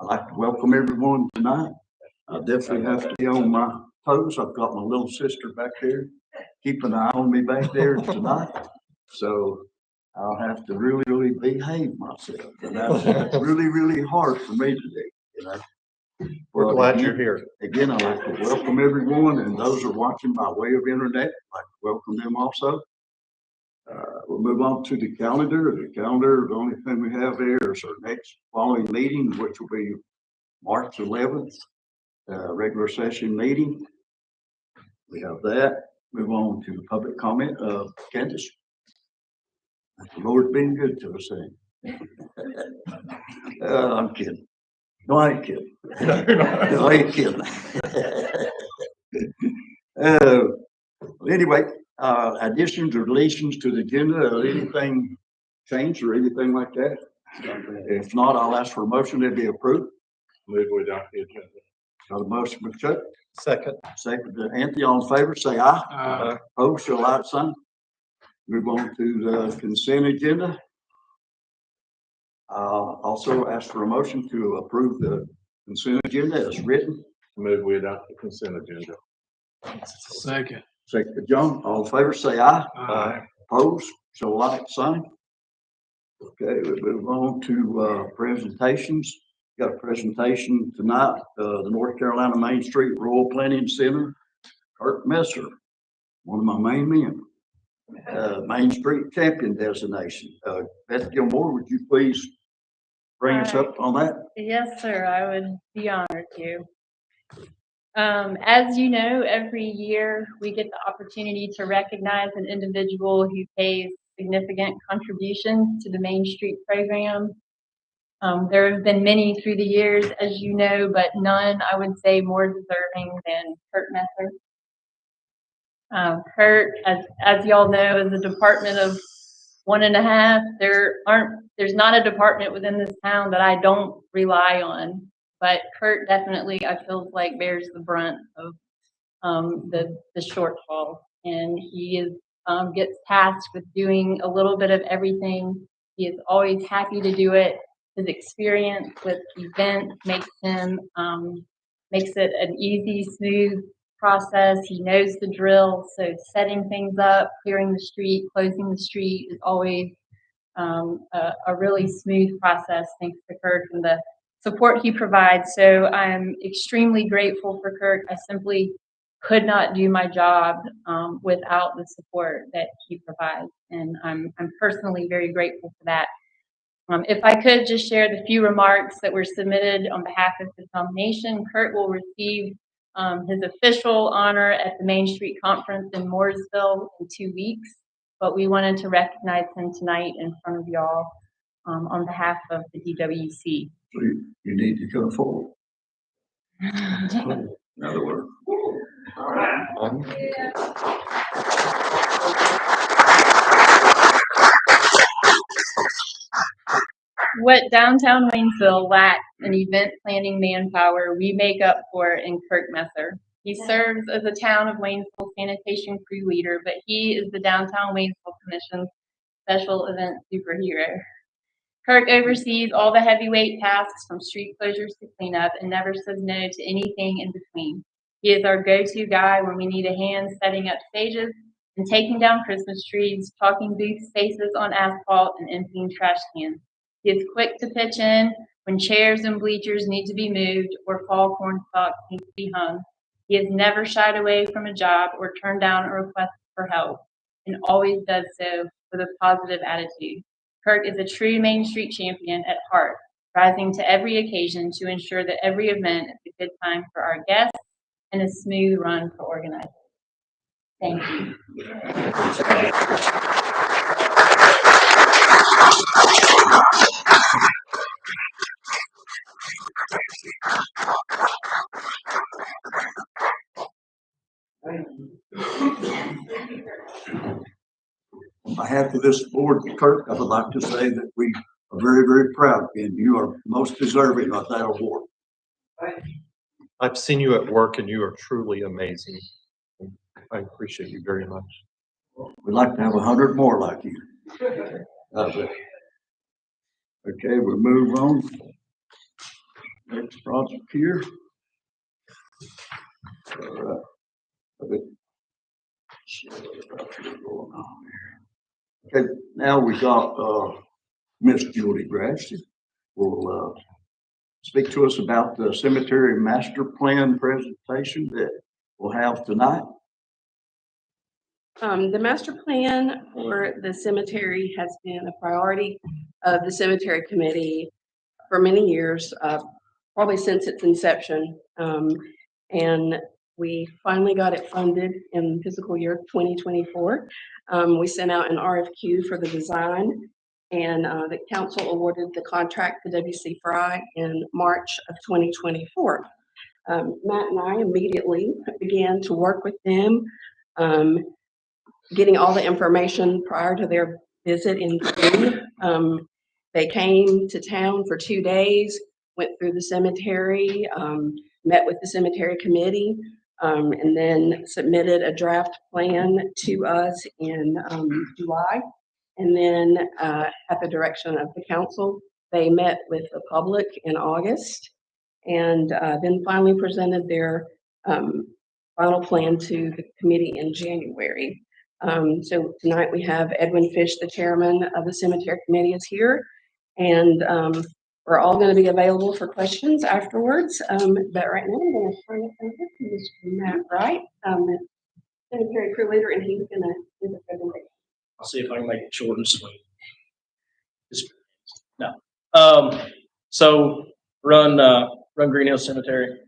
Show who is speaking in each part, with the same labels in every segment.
Speaker 1: I'd like to welcome everyone tonight. I definitely have to be on my toes. I've got my little sister back there, keeping an eye on me back there tonight. So I'll have to really, really behave myself. And that's really, really hard for me to do, you know.
Speaker 2: We're glad you're here.
Speaker 1: Again, I'd like to welcome everyone, and those who are watching by way of internet, I'd like to welcome them also. We'll move on to the calendar. The calendar, the only thing we have there is our next following meeting, which will be March 11th, regular session meeting. We have that. Move on to the public comment of Candace. The Lord's been good to us, I'm kidding. No, I ain't kidding. No, I ain't kidding. Anyway, additions or deletions to the agenda, or anything changed or anything like that? If not, I'll ask for a motion to be approved.
Speaker 2: Move we adopt the agenda.
Speaker 1: Got a motion with Chuck.
Speaker 2: Second.
Speaker 1: Second to Anthony. All in favor, say aye. Opposed, show like sign. Move on to the consent agenda. Also ask for a motion to approve the consent agenda as written.
Speaker 2: Move we adopt the consent agenda.
Speaker 3: Second.
Speaker 1: Second to John. All in favor, say aye.
Speaker 2: Aye.
Speaker 1: Opposed, show like sign. Okay, we move on to presentations. Got a presentation tonight, the North Carolina Main Street Rural Planning Center. Kurt Messer, one of my main men, Main Street champion designation. Beth Gilmore, would you please bring us up on that?
Speaker 4: Yes, sir. I would be honored to. As you know, every year we get the opportunity to recognize an individual who pays significant contributions to the Main Street program. There have been many through the years, as you know, but none, I would say, more deserving than Kurt Messer. Kurt, as y'all know, is a department of 1.5. There's not a department within this town that I don't rely on, but Kurt definitely, I feel like, bears the brunt of the shortfall, and he gets tasked with doing a little bit of everything. He is always happy to do it. His experience with events makes it an easy, smooth process. He knows the drill, so setting things up, clearing the street, closing the street is always a really smooth process, thanks to Kurt and the support he provides. So I'm extremely grateful for Kurt. I simply could not do my job without the support that he provides, and I'm personally very grateful for that. If I could just share the few remarks that were submitted on behalf of the nomination, Kurt will receive his official honor at the Main Street Conference in Mooresville in 2 weeks, but we wanted to recognize him tonight in front of y'all on behalf of the DWC.
Speaker 1: So you need to come forward. In other words.
Speaker 4: What downtown Waynesville lacks in event planning manpower, we make up for in Kurt Messer. He serves as a town of Waynesville sanitation crew leader, but he is the Downtown Waynesville Commission's special event superhero. Kurt oversees all the heavyweight tasks from street closures to cleanup and never says no to anything in between. He is our go-to guy when we need a hand setting up stages and taking down Christmas trees, chalking booth spaces on asphalt, and emptying trash cans. He is quick to pitch in when chairs and bleachers need to be moved or fall corn stalks need to be hung. He has never shied away from a job or turned down a request for help, and always does so with a positive attitude. Kurt is a true Main Street champion at heart, rising to every occasion to ensure that every event is a good time for our guests and a smooth run for organizers. Thank you.
Speaker 1: On behalf of this board, Kurt, I would like to say that we are very, very proud, and you are most deserving of that award.
Speaker 2: I've seen you at work and you are truly amazing. I appreciate you very much.
Speaker 1: We'd like to have 100 more like you. Okay, we'll move on. next project here. All right. Okay, now we got, Miss Julie Grassi will, speak to us about the cemetery master plan presentation that we'll have tonight.
Speaker 5: The master plan for the cemetery has been a priority of the cemetery committee for many years, probably since its inception. And we finally got it funded in fiscal year 2024. We sent out an RFQ for the design, and the council awarded the contract to WC Fry in March of 2024. Matt and I immediately began to work with them, getting all the information prior to their visit in June. They came to town for 2 days, went through the cemetery, met with the cemetery committee, and then submitted a draft plan to us in July. And then at the direction of the council, they met with the public in August, and then finally presented their final plan to the committee in January. So tonight we have Edwin Fish, the chairman of the cemetery committee, is here, and we're all going to be available for questions afterwards. But right now I'm going to turn it over to Mr. Matt Wright, the cemetery crew leader, and he's going to do the presentation.
Speaker 6: I'll see if I can make it short and sweet. So run Green Hill Cemetery,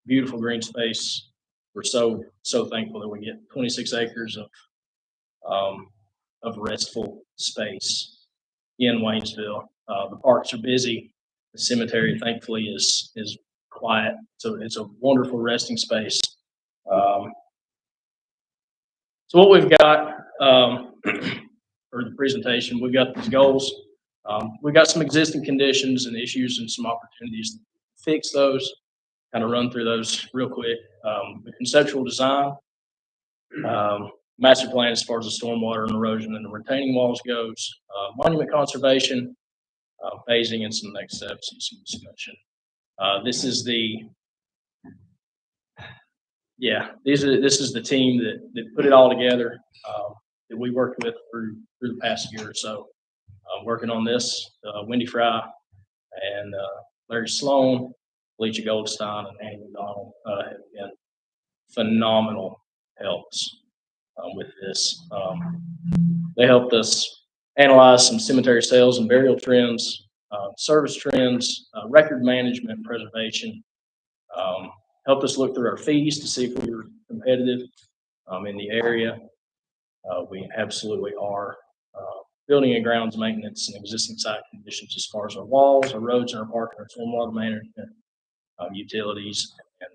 Speaker 6: beautiful green space. We're so thankful that we get 26 acres of restful space in Waynesville. The parks are busy. The cemetery, thankfully, is quiet. So it's a wonderful resting space. So what we've got for the presentation, we've got these goals. We've got some existing conditions and issues and some opportunities to fix those. Kind of run through those real quick. The conceptual design, master plan as far as the stormwater and erosion and the retaining walls goes, monument conservation, phasing, and some next steps and some discussion. This is the team that put it all together, that we worked with through the past year or so, working on this. Wendy Fry and Larry Sloan, Felicia Goldstein, and Andy McDonald have been phenomenal helps with this. They helped us analyze some cemetery sales and burial trends, service trends, record management and preservation. Helped us look through our fees to see if we were competitive in the area. We absolutely are. Building and grounds maintenance and existing site conditions as far as our walls, our roads, and our parking, our stormwater management, utilities, and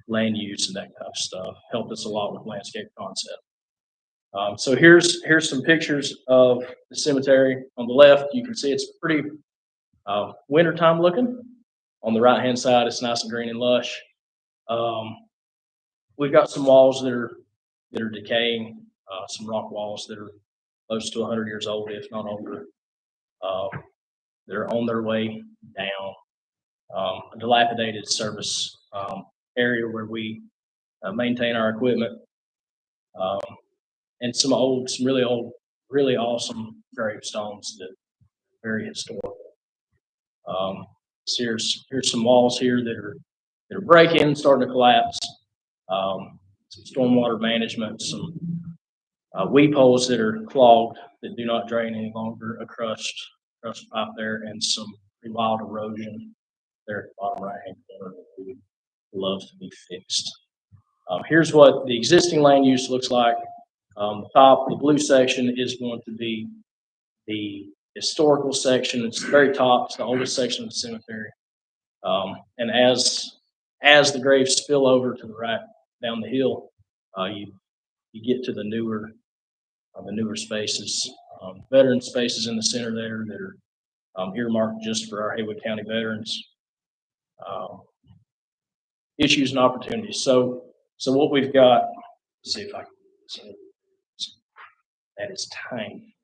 Speaker 6: land use and that kind of stuff. Helped us a lot with landscape concept. So here's some pictures of the cemetery. On the left, you can see it's pretty wintertime looking. On the right-hand side, it's nice and green and lush. We've got some walls that are decaying, some rock walls that are close to 100 years old, if not older. They're on their way down. A dilapidated service area where we maintain our equipment, and some really old, really awesome gravestones that are very historical. So here's some walls here that are breaking, starting to collapse. Some stormwater management, some weep holes that are clogged that do not drain any longer, a crushed pipe there, and some pretty wild erosion there at the bottom right hand corner that we would love to be fixed. Here's what the existing land use looks like. The top, the blue section is going to be the historical section. It's the very top. It's the oldest section of the cemetery. And as the graves spill over to the right down the hill, you get to the newer spaces, veteran spaces in the center there that are earmarked just for our Haywood County veterans. Issues and opportunities. So what we've got, let's see if I can see. That is tiny.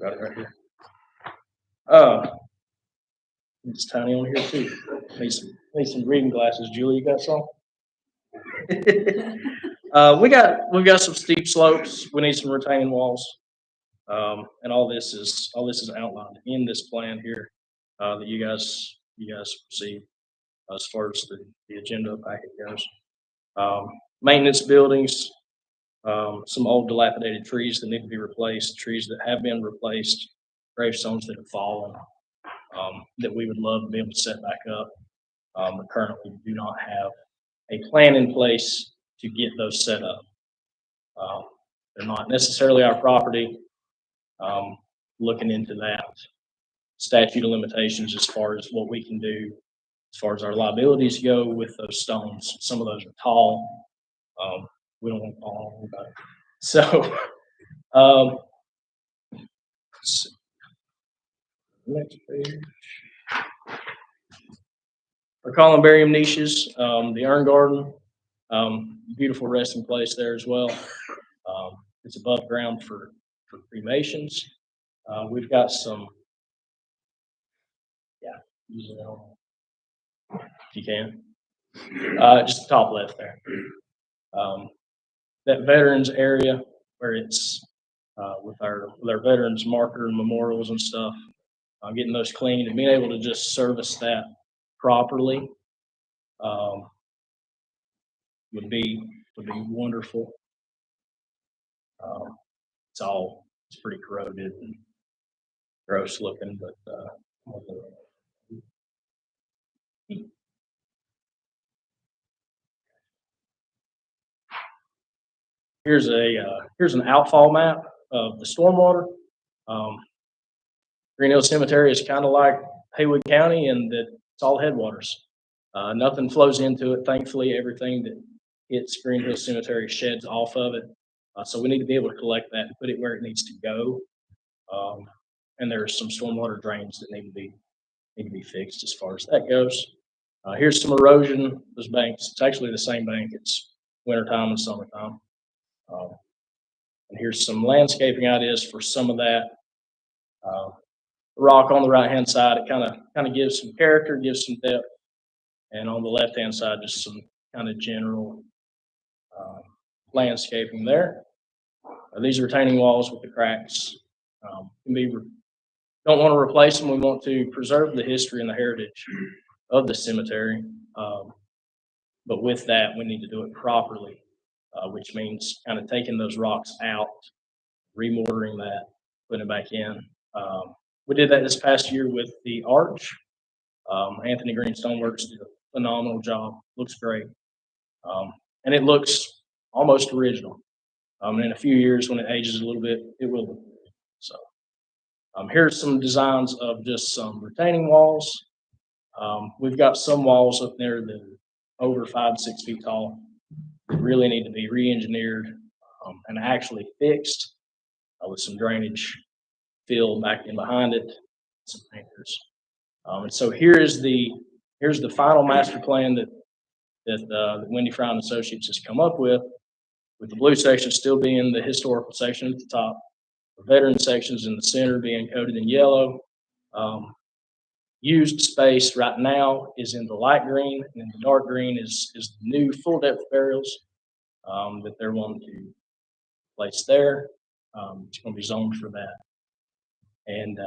Speaker 6: Got it right here. It's tiny on here too. Need some reading glasses. Julie, you got some? We've got some steep slopes. We need some retaining walls. And all this is outlined in this plan here, that you guys see as far as the agenda packet goes. Maintenance buildings, some old dilapidated trees that need to be replaced, trees that have been replaced, gravestones that have fallen, that we would love to be able to set back up. But currently we do not have a plan in place to get those set up. They're not necessarily our property. Looking into that statute of limitations as far as what we can do, as far as our liabilities go with those stones. Some of those are tall. We don't want to fall on anybody. So, let's see. Next page. Our columbarium niches, the urn garden, beautiful resting place there as well. It's above ground for cremations. We've got some, using it on, if you can, just the top left there. That veterans area where it's with our veterans marker and memorials and stuff, getting those cleaned and being able to just service that properly would be wonderful. It's pretty corroded and gross looking, but here's an outfall map of the stormwater. Green Hill Cemetery is kind of like Haywood County in that it's all headwaters. Nothing flows into it. Thankfully, everything that hits Green Hill Cemetery sheds off of it. So we need to be able to collect that and put it where it needs to go. And there's some stormwater drains that need to be fixed as far as that goes. Here's some erosion. Those banks, it's actually the same bank. It's wintertime and summertime. And here's some landscaping ideas for some of that. Rock on the right-hand side, it kind of gives some character, gives some depth. And on the left-hand side, just some kind of general landscaping there. These retaining walls with the cracks don't want to replace them. We want to preserve the history and the heritage of the cemetery. But with that, we need to do it properly, which means kind of taking those rocks out, remortaring that, putting it back in. We did that this past year with the arch. Anthony Green Stoneworks did a phenomenal job. Looks great. And it looks almost original. In a few years, when it ages a little bit, it will look good. So here's some designs of just some retaining walls. We've got some walls up there that are over 5 to 6 feet tall that really need to be re-engineered and actually fixed with some drainage fill back in behind it, some anchors. And so here's the final master plan that Wendy Fry and Associates has come up with the blue section still being the historical section at the top, the veteran sections in the center being coated in yellow. Used space right now is in the light green, and in the dark green is the new full depth burials that they're wanting to place there. It's going to be zoned for that, and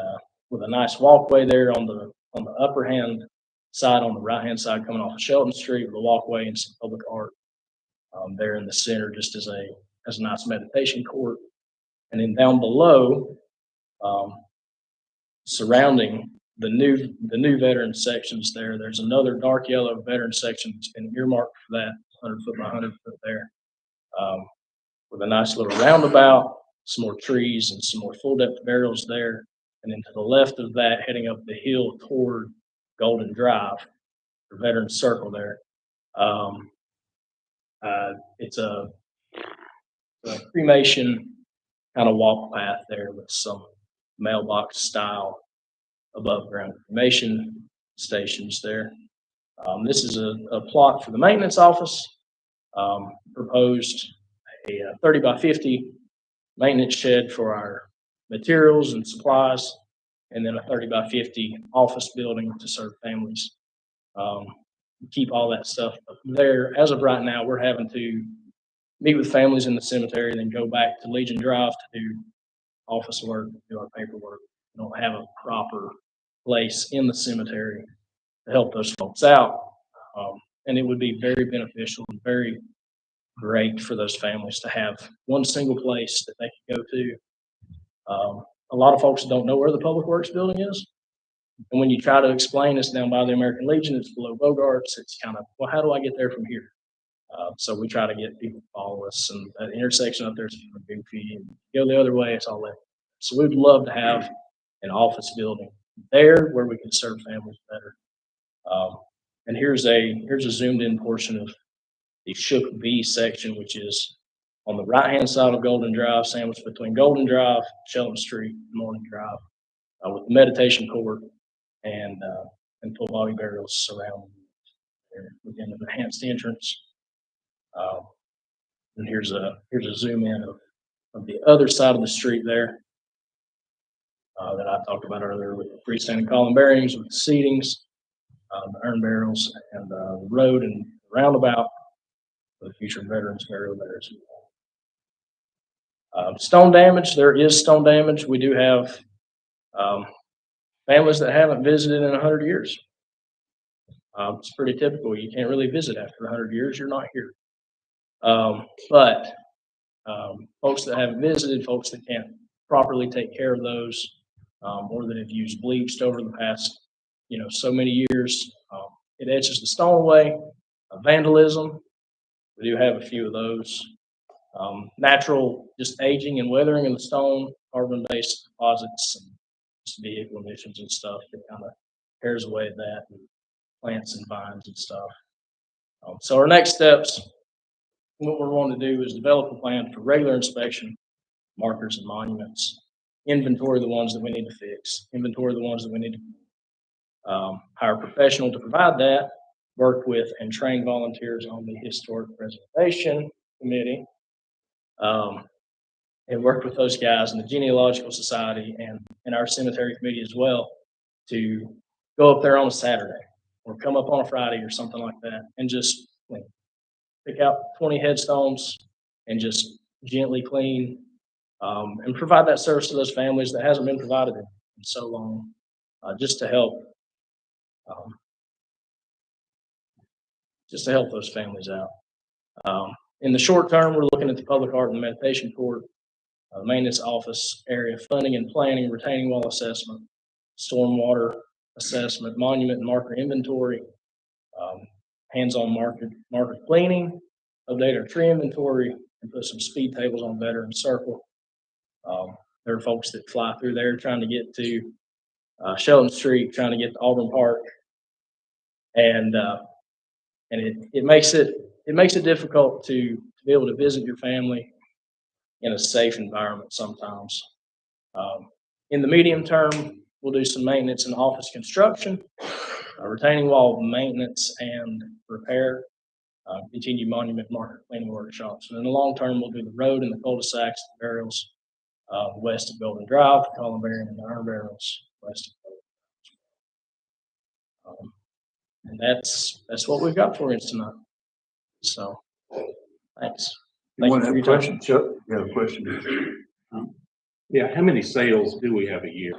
Speaker 6: with a nice walkway there on the upper hand side, on the right hand side coming off of Shelton Street, with a walkway and some public art there in the center, just as a nice meditation court. And then down below, surrounding the new veteran sections there's another dark yellow veteran section that's been earmarked for that, 100 foot by 100 foot there, with a nice little roundabout, some more trees and some more full depth burials there. And then to the left of that, heading up the hill toward Golden Drive, the veteran circle there. It's a cremation kind of walk path there with some mailbox style above ground cremation stations there. This is a plot for the maintenance office. Proposed a 30 by 50 maintenance shed for our materials and supplies, and then a 30 by 50 office building to serve families. Keep all that stuff up there. As of right now, we're having to meet with families in the cemetery and then go back to Legion Drive to do office work, do our paperwork. We don't have a proper place in the cemetery to help those folks out. And it would be very beneficial and very great for those families to have one single place that they can go to. A lot of folks don't know where the Public Works building is. And when you try to explain it's down by the American Legion, it's below Bogart's, it's kind of, well, how do I get there from here? So we try to get people to follow us, and that intersection up there is goofy, and go the other way, it's all that. So we'd love to have an office building there where we can serve families better. And here's a zoomed in portion of the Shook V section, which is on the right-hand side of Golden Drive, sandwiched between Golden Drive, Shelton Street, and Morning Drive, with the meditation court and full body burials surrounding there within the enhanced entrance. And here's a zoom in of the other side of the street there that I talked about earlier, with the freestanding column bearings, with the seatings, the urn barrels, and the road and roundabout for the future veterans burial there as well. Stone damage, there is stone damage. We do have families that haven't visited in 100 years. It's pretty typical. You can't really visit after 100 years. You're not here. But folks that haven't visited, folks that can't properly take care of those, or that have used bleached over the past, so many years, it etches the stone away. Vandalism, we do have a few of those. Natural, just aging and weathering of the stone, carbon-based deposits, and just vehicle emissions and stuff that kind of tears away at that, and plants and vines and stuff. So our next steps, what we're wanting to do is develop a plan for regular inspection, markers and monuments, inventory the ones that we need to fix, inventory the ones that we need to hire a professional to provide that, work with and train volunteers on the Historic Preservation Committee, and work with those guys in the Genealogical Society and our cemetery committee as well to go up there on a Saturday or come up on a Friday or something like that and just pick out 20 headstones and just gently clean and provide that service to those families that hasn't been provided in so long, just to help those families out. In the short term, we're looking at the public art and meditation court, maintenance office area, funding and planning, retaining wall assessment, stormwater assessment, monument and marker inventory, hands-on marker cleaning, update our tree inventory, and put some speed tables on Veteran Circle. There are folks that fly through there trying to get to Shelton Street, trying to get to Auburn Park, and it makes it difficult to be able to visit your family in a safe environment sometimes. In the medium term, we'll do some maintenance and office construction, retaining wall maintenance and repair, continue monument marker cleaning workshops. And in the long term, we'll do the road and the cul-de-sacs, the burials west of Golden Drive, the columbarium and the urn barrels west of Golden. And that's what we've got for you tonight. So, thanks.
Speaker 1: You want to have
Speaker 6: for
Speaker 1: a
Speaker 6: your
Speaker 1: question,
Speaker 6: time.
Speaker 1: Chuck? You have a question?
Speaker 3: Yeah, how many sales do we have a year?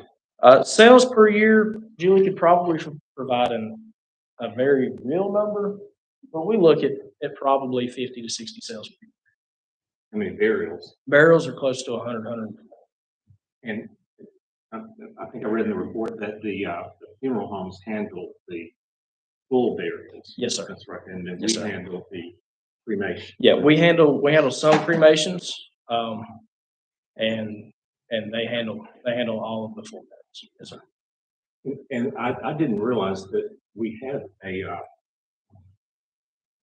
Speaker 6: Sales per year, Julie could probably provide a very real number, but we look at probably 50 to 60 sales per year.
Speaker 3: How many burials?
Speaker 6: Burials are close to 100.
Speaker 3: And I think I read in the report that the funeral homes handle the full burials.
Speaker 6: Yes, sir.
Speaker 3: That's right. And then
Speaker 6: Yes,
Speaker 3: we
Speaker 6: sir.
Speaker 3: handle the cremation.
Speaker 6: Yeah, we handle some cremations, and they handle all of the full burials. Yes, sir.
Speaker 3: And I didn't realize that we had a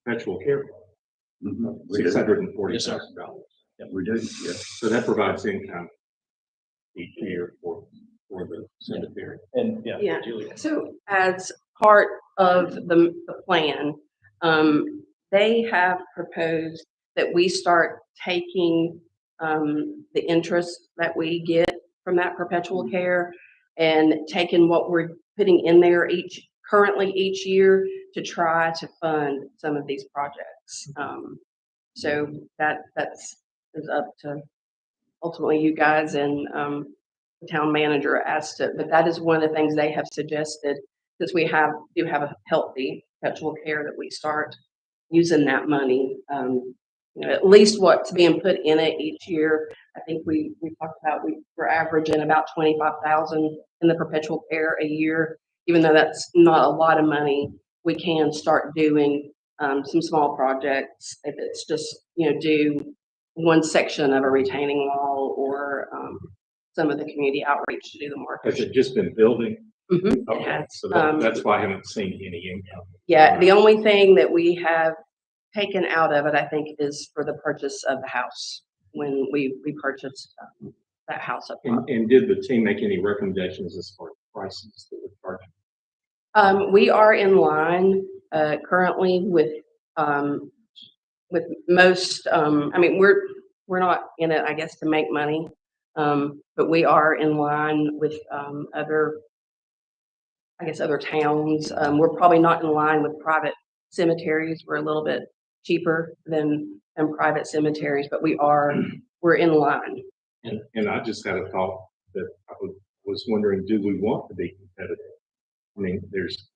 Speaker 3: perpetual care fund,
Speaker 1: We do.
Speaker 3: $640,000.
Speaker 1: We do, yes.
Speaker 3: So that provides income each year for the cemetery.
Speaker 6: And
Speaker 5: Yeah.
Speaker 6: Julie.
Speaker 5: So as part of the plan, they have proposed that we start taking the interest that we get from that perpetual care and taken what we're putting in there currently each year to try to fund some of these projects. So that's is up to ultimately you guys and the town manager as to, but that is one of the things they have suggested, since we do have a healthy perpetual care, that we start using that money. At least what's being put in it each year. I think we talked about we're averaging about 25,000 in the perpetual care a year. Even though that's not a lot of money, we can start doing some small projects if it's just do one section of a retaining wall or some of the community outreach to do the market.
Speaker 3: Has it just been building?
Speaker 5: It
Speaker 3: Okay,
Speaker 5: has.
Speaker 3: so that's why I haven't seen any income.
Speaker 5: Yeah, the only thing that we have taken out of it, I think, is for the purchase of the house when we purchased that house up front.
Speaker 3: And did the team make any recommendations as far as prices that we're charging?
Speaker 5: We are in line currently with most. I mean, we're not in it, I guess, to make money, but we are in line with other towns. We're probably not in line with private cemeteries. We're a little bit cheaper than private cemeteries, but we're in line.
Speaker 3: And I just had a thought that I was wondering, do we want to be competitive? I mean, there's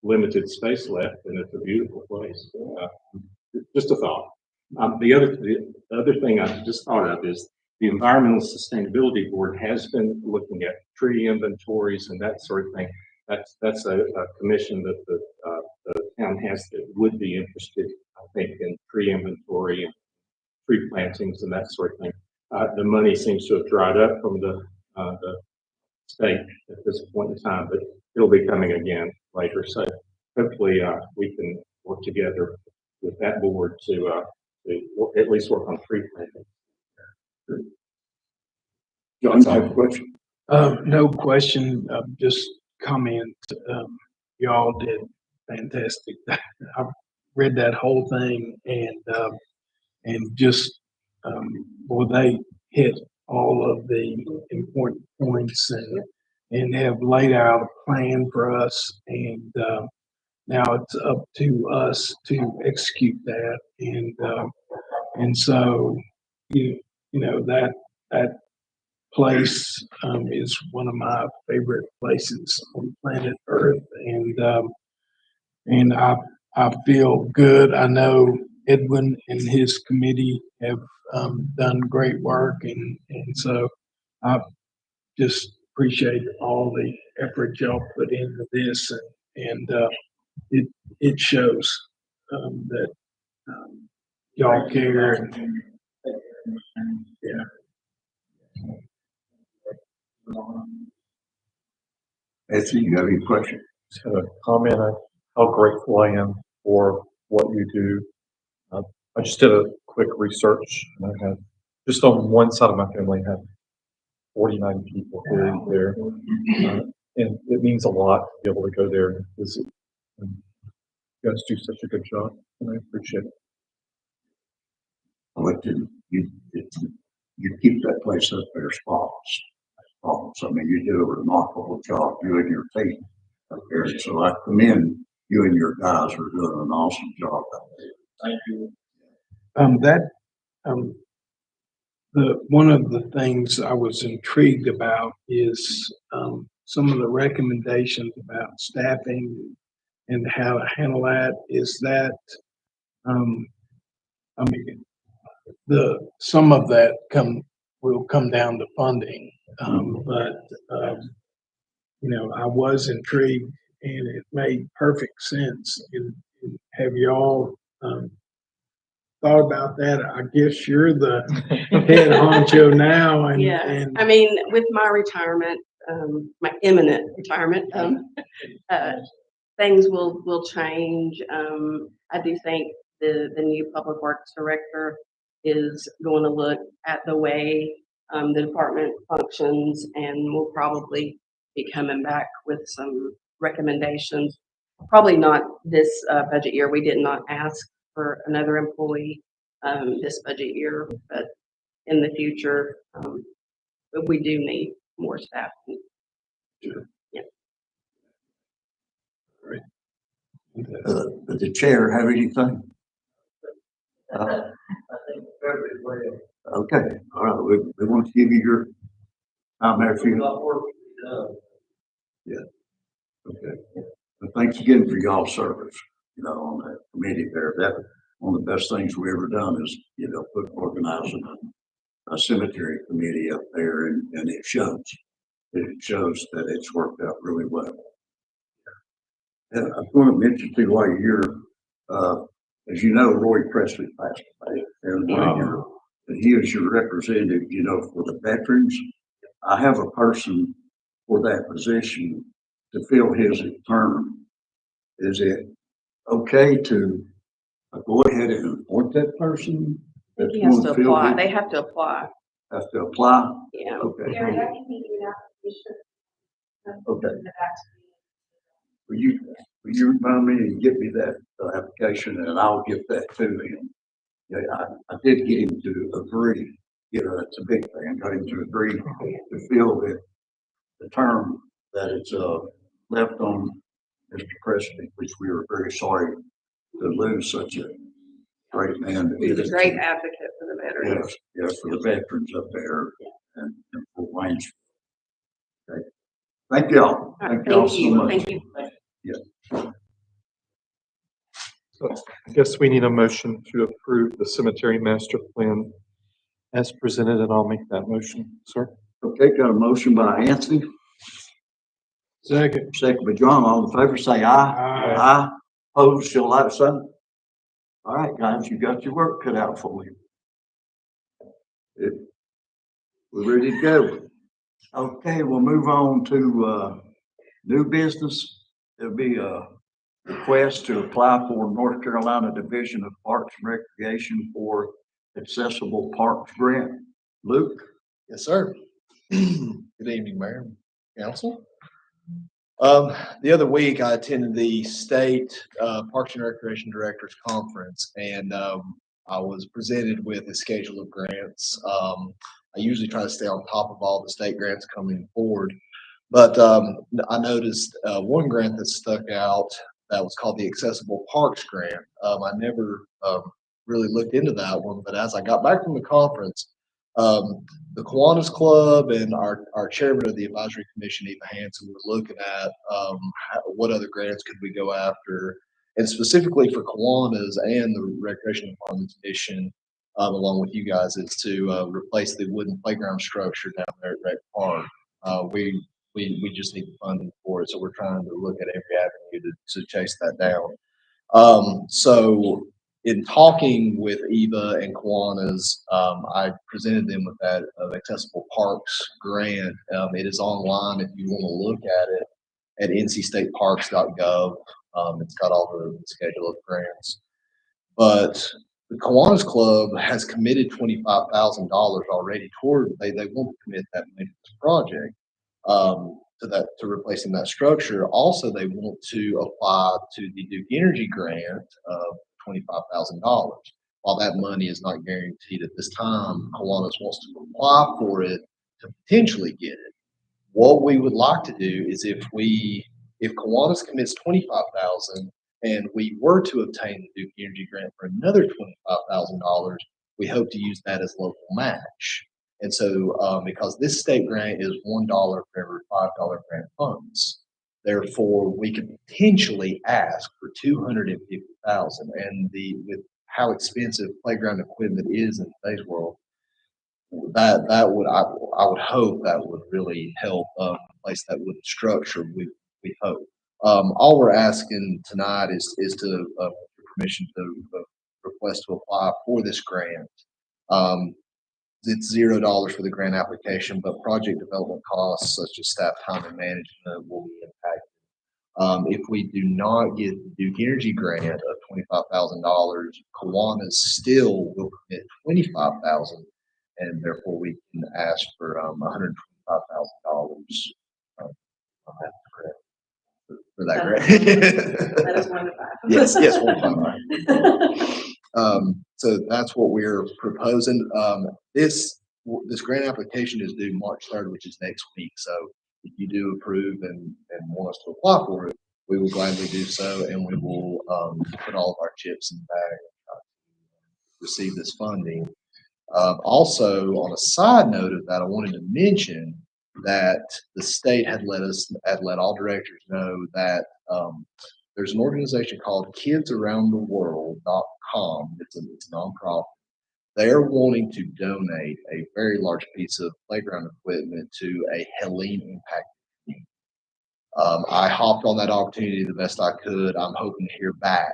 Speaker 3: limited space left, and it's a beautiful place. Just a thought. The other thing I just thought of is the Environmental Sustainability Board has been looking at tree inventories and that sort of thing. That's a commission that the town has that would be interested, I think, in tree inventory and tree plantings and that sort of thing. The money seems to have dried up from the state at this point in time, but it'll be coming again later. So hopefully we can work together with that board to at least work on tree planting.
Speaker 1: John, you have a question?
Speaker 7: No question, just comment. Y'all did fantastic. I read that whole thing and just, well, they hit all of the important points and have laid out a plan for us. And now it's up to us to execute that. And so, you know, that place is one of my favorite places on planet Earth, and I feel good. I know Edwin and his committee have done great work, and so I just appreciate all the effort y'all put into this, and it shows that y'all care. And, yeah.
Speaker 1: Etsy, you have any questions?
Speaker 2: Just gonna comment on how grateful I am for what you do. I just did a quick research, and I have just on one side of my family I have 49 people buried there, and it means a lot to be able to go there and visit. And you guys do such a good job, and I appreciate it.
Speaker 1: What did you keep that place up there spotless? I mean, you do a remarkable job, you and your team up there. So I commend you and your guys are doing an awesome job out there.
Speaker 7: Thank you. One of the things I was intrigued about is some of the recommendations about staffing and how to handle that. Is that I mean, some of that will come down to funding, but you know, I was intrigued, and it made perfect sense. And have y'all thought about that? I guess you're the head honcho now, and
Speaker 5: Yeah,
Speaker 7: and
Speaker 5: I mean, with my retirement, my imminent retirement, things will change. I do think the new public works director is going to look at the way the department functions, and will probably be coming back with some recommendations. Probably not this budget year. We did not ask for another employee this budget year, but in the future, but we do need more staff.
Speaker 1: Does the chair have anything? Okay, all right, we want to give you your time there for you. Yeah, okay. But thanks again for y'all's service, on that committee there. That, one of the best things we ever done is, organizing a cemetery committee up there, and it shows. It shows that it's worked out really well. And I want to mention too, while you're here, as you know, Roy Presley passed away, and he is your representative, for the veterans. I have a person for that position to fill his term. Is it okay to go ahead and appoint that person?
Speaker 5: He has to apply. They have to apply.
Speaker 1: Have to apply?
Speaker 5: Yeah.
Speaker 1: Okay. Okay. Will you remind me and get me that application, and I'll get that to him. Yeah, I did get him to agree. That's a big thing. I got him to agree to fill the term that it's left on Mr. Presley, which we were very sorry to lose such a great man.
Speaker 5: He's a great advocate for the veterans.
Speaker 1: Yes, for the veterans up there and for Waynesville. Okay. Thank y'all. Thank y'all so much.
Speaker 5: Thank you.
Speaker 1: Yeah.
Speaker 2: So I guess we need a motion to approve the cemetery master plan as presented, and I'll make that motion, sir.
Speaker 1: Okay, got a motion by Anthony.
Speaker 7: Second.
Speaker 1: Second by John. All in favor, say aye. Aye. Opposed, shall like the same. All right, guys, you got your work cut out for you. We're ready to go. Okay, we'll move on to new business. There'll be a request to apply for North Carolina Division of Parks and Recreation for Accessible Parks Grant. Luke?
Speaker 8: Yes, sir. Good evening, Mayor and Council. The other week I attended the State Parks and Recreation Directors Conference, and I was presented with a schedule of grants. I usually try to stay on top of all the state grants coming forward, but I noticed one grant that stuck out that was called the Accessible Parks Grant. I never really looked into that one, but as I got back from the conference, the Kiwanis Club and our chairman of the advisory commission, Eva Hansen, were looking at what other grants could we go after, and specifically for Kiwanis and the Recreation Department's mission, along with you guys, is to replace the wooden playground structure down there at Rec Park. We just need the funding for it, so we're trying to look at every avenue to chase that down. So in talking with Eva and Kiwanis, I presented them with that Accessible Parks grant. It is online if you want to look at it at ncstateparks.gov. It's got all the schedule of grants. But the Kiwanis Club has committed $25,000 already toward, they want to commit that money to this project, to replacing that structure. Also, they want to apply to the Duke Energy grant of $25,000. While that money is not guaranteed at this time, Kiwanis wants to apply for it to potentially get it. What we would like to do is if Kiwanis commits $25,000 and we were to obtain the Duke Energy grant for another $25,000, we hope to use that as local match. And so, because this state grant is $1 for every $5 grant funds, therefore we could potentially ask for $250,000. And with how expensive playground equipment is in today's world, I would hope that would really help replace that wooden structure. We hope. All we're asking tonight is to permission to request to apply for this grant. It's $0 for the grant application, but project development costs such as staff time and management will be impacted. If we do not get the Duke Energy grant of $25,000, Kiwanis still will commit $25,000, and therefore we can ask for $125,000 for that grant.
Speaker 5: That is wonderful.
Speaker 8: Yes, 1.5. So that's what we're proposing. This this grant application is due March 3rd, which is next week. So if you do approve and want us to apply for it, we will gladly do so, and we will put all of our chips in the bag and receive this funding. Also, on a side note of that, I wanted to mention that the state had let all directors know that there's an organization called KidsAroundTheWorld.com. It's a nonprofit. They're wanting to donate a very large piece of playground equipment to a Helene impact community. I hopped on that opportunity the best I could. I'm hoping to hear back.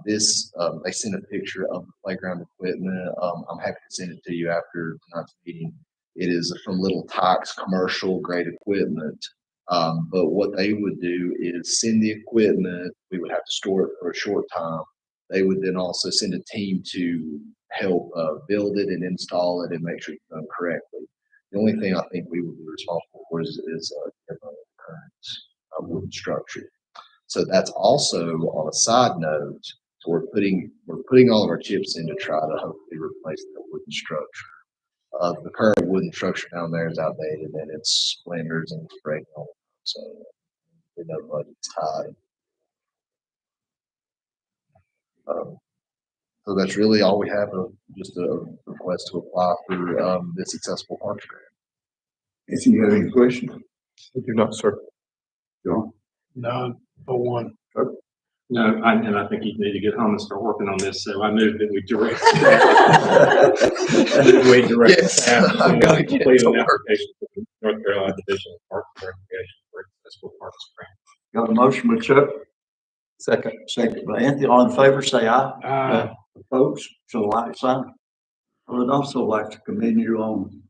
Speaker 8: They sent a picture of the playground equipment. I'm happy to send it to you after tonight's meeting. It is from Little Tikes commercial grade equipment. But what they would do is send the equipment. We would have to store it for a short time. They would then also send a team to help build it and install it and make sure it's done correctly. The only thing I think we would be responsible for is current wooden structure. So that's also on a side note. So we're putting all of our chips in to try to hopefully replace the wooden structure. The current wooden structure down there is outdated and it's splinters and it's breaking all the time. So we know budget's tight. So that's really all we have, just a request to apply for this accessible parks grant.
Speaker 1: If you have any questions,
Speaker 2: I do not, sir.
Speaker 1: John?
Speaker 7: No, for one.
Speaker 3: No, and I think you need to get home and start working on this, so I move that we direct.
Speaker 8: Yes,
Speaker 3: staff
Speaker 8: I've
Speaker 3: to
Speaker 8: gotta get
Speaker 3: complete
Speaker 8: to
Speaker 3: an
Speaker 8: work.
Speaker 3: application for the North Carolina Division of Parks and Recreation for accessible parks grant.
Speaker 1: Got a motion by Chuck,
Speaker 2: Second.
Speaker 1: second by Anthony. All in favor, say aye.
Speaker 7: Uh,
Speaker 1: Opposed, show like sign. I would also like to commend you on,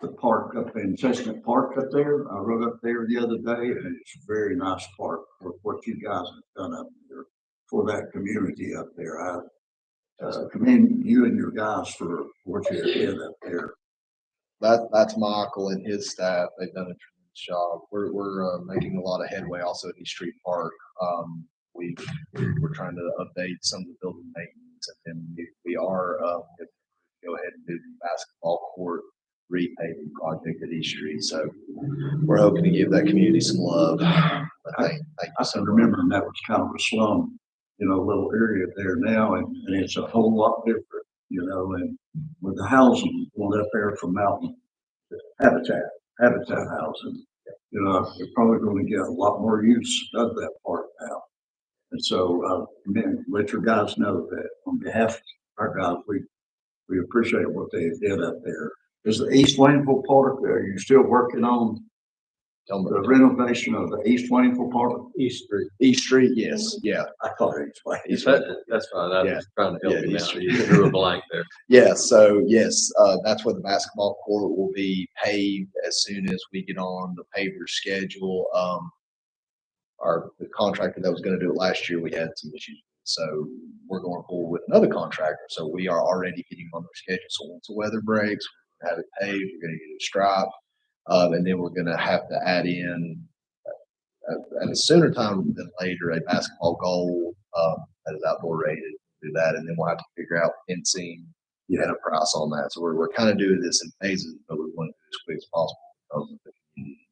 Speaker 1: the park up in Chestnut Park up there. I rode up there the other day and it's a very nice park for what you guys have done up there for that community up there. I commend you and your guys for what you did up there.
Speaker 8: That's Michael and his staff. They've done a tremendous job. We're making a lot of headway also at East Street Park. We're trying to update some of the building maintenance, and we are go ahead and do the basketball court repaving project at East Street. So we're hoping to give that community some love. But thank you
Speaker 1: I
Speaker 8: so
Speaker 1: can
Speaker 8: much.
Speaker 1: remember that was kind of a slum, little area there now, and it's a whole lot different, and with the housing going up there from Mountain Habitat housing, they're probably going to get a lot more use of that park now. And so, let your guys know that on behalf of our guys, we appreciate what they did up there. Is the East Waynesville Park, are you still working on the renovation of the East Waynesville Park?
Speaker 7: East Street.
Speaker 8: East Street, yes, yeah.
Speaker 1: I thought it was East Waynesville.
Speaker 9: That's fine. I
Speaker 8: Yeah.
Speaker 9: was trying to
Speaker 8: Yeah,
Speaker 9: help you
Speaker 8: East
Speaker 9: out.
Speaker 8: Street.
Speaker 9: You drew a blank there.
Speaker 8: Yeah, so yes, that's where the basketball court will be paved as soon as we get on the paver schedule. The contractor that was gonna do it last year, we had some issues. So we're going forward with another contractor. So we are already getting on their schedule. So once the weather breaks, we're gonna have it paved, we're gonna get it striped. And then we're gonna have to add in at a sooner time than later, a basketball goal that is outdoor rated. Do that, and then we'll have to figure out fencing and a price on that. So we're kind of doing this in phases, but we want to do it as quick as possible because of the community.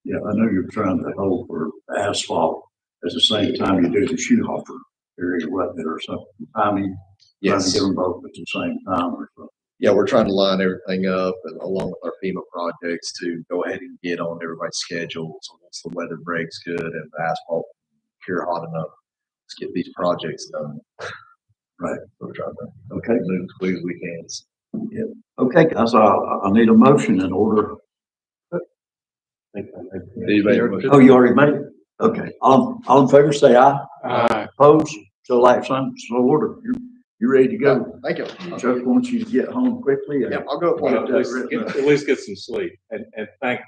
Speaker 1: Yeah, I know you're trying to hold for asphalt at the same time you do the Schuhofer area, what there or something. Trying to
Speaker 8: Yes.
Speaker 1: get them both at the same time or something.
Speaker 8: Yeah, we're trying to line everything up and along with our FEMA projects to go ahead and get on everybody's schedule. So once the weather breaks good and the asphalt cure hot enough, let's get these projects done.
Speaker 1: Right.
Speaker 8: We're trying to
Speaker 1: Okay.
Speaker 8: move as quick as we can.
Speaker 1: Okay, guys, I need a motion in order. Oh, you already made it? Okay, all in favor, say aye. Opposed, so like sign, so order. You're ready to go.
Speaker 8: Thank you.
Speaker 1: Chuck wants you to get home quickly.
Speaker 8: Yeah, I'll go.
Speaker 3: Well,
Speaker 8: up
Speaker 3: at least get some sleep, and thank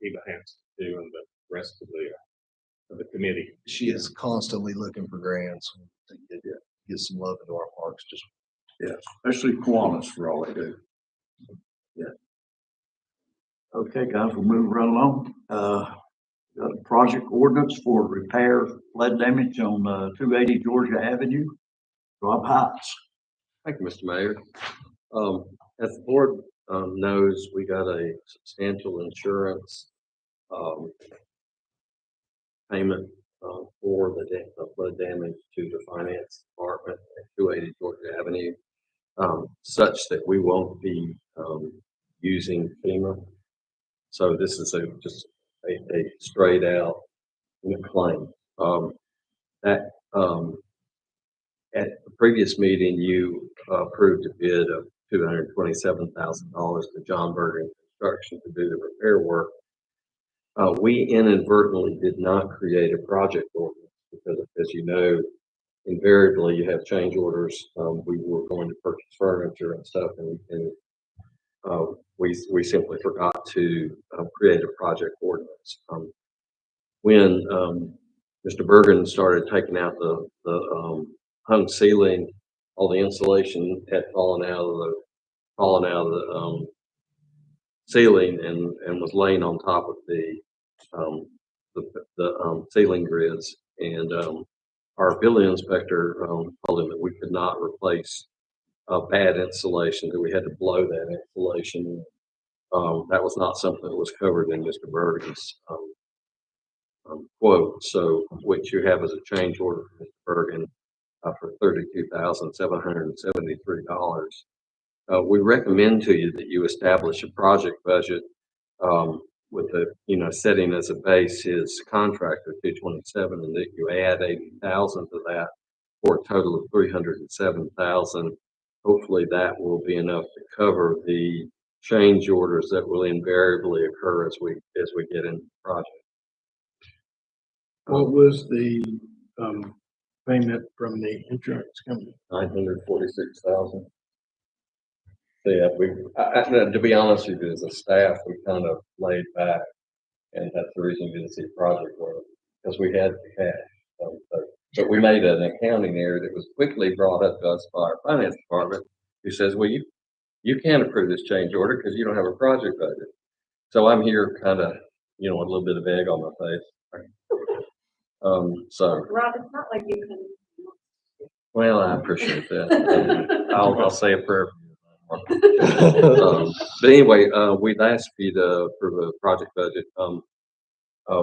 Speaker 3: Eva Hanson too, and the rest of the committee.
Speaker 8: She is constantly looking for grants to get some love into our parks. Just
Speaker 1: Especially Kiwanis for all they do. Yeah. Okay, guys, we'll move right along. Got a project ordinance for repair flood damage on 280 Georgia Avenue, Rob Heights.
Speaker 9: Thank you, Mr. Mayor. As the board knows, we got a substantial insurance um, payment for the flood damage to the finance department at 280 Georgia Avenue, such that we won't be using FEMA. So this is just a straight out claim. That At the previous meeting, you approved a bid of $227,000 to John Bergen Construction to do the repair work. We inadvertently did not create a project ordinance because, as you know, invariably you have change orders. We were going to purchase furniture and stuff, and we simply forgot to create a project ordinance. When Mr. Bergen started taking out the hung ceiling, all the insulation had fallen out of the ceiling and was laying on top of the ceiling grids. And our building inspector told him that we could not replace bad insulation, that we had to blow that insulation. That was not something that was covered in Mr. Bergen's quote. So what you have is a change order from Mr. Bergen for $32,773. We recommend to you that you establish a project budget with the, setting as a base his contract of 227, and that you add 80,000 to that for a total of 307,000. Hopefully that will be enough to cover the change orders that will invariably occur as we get into the project.
Speaker 7: What was the payment from the insurance company?
Speaker 9: 946,000. Yeah, to be honest with you, as a staff, we kind of laid back, and that's the reason we didn't see project work, because we had the cash. But we made an accounting error that was quickly brought up to us by our finance department, who says, well, you can't approve this change order because you don't have a project budget. So I'm here kind of, with a little bit of egg on my face.
Speaker 5: Rob, it's not like you can.
Speaker 9: Well, I appreciate that. I'll say a prayer. But anyway, we'd ask you to approve a project budget.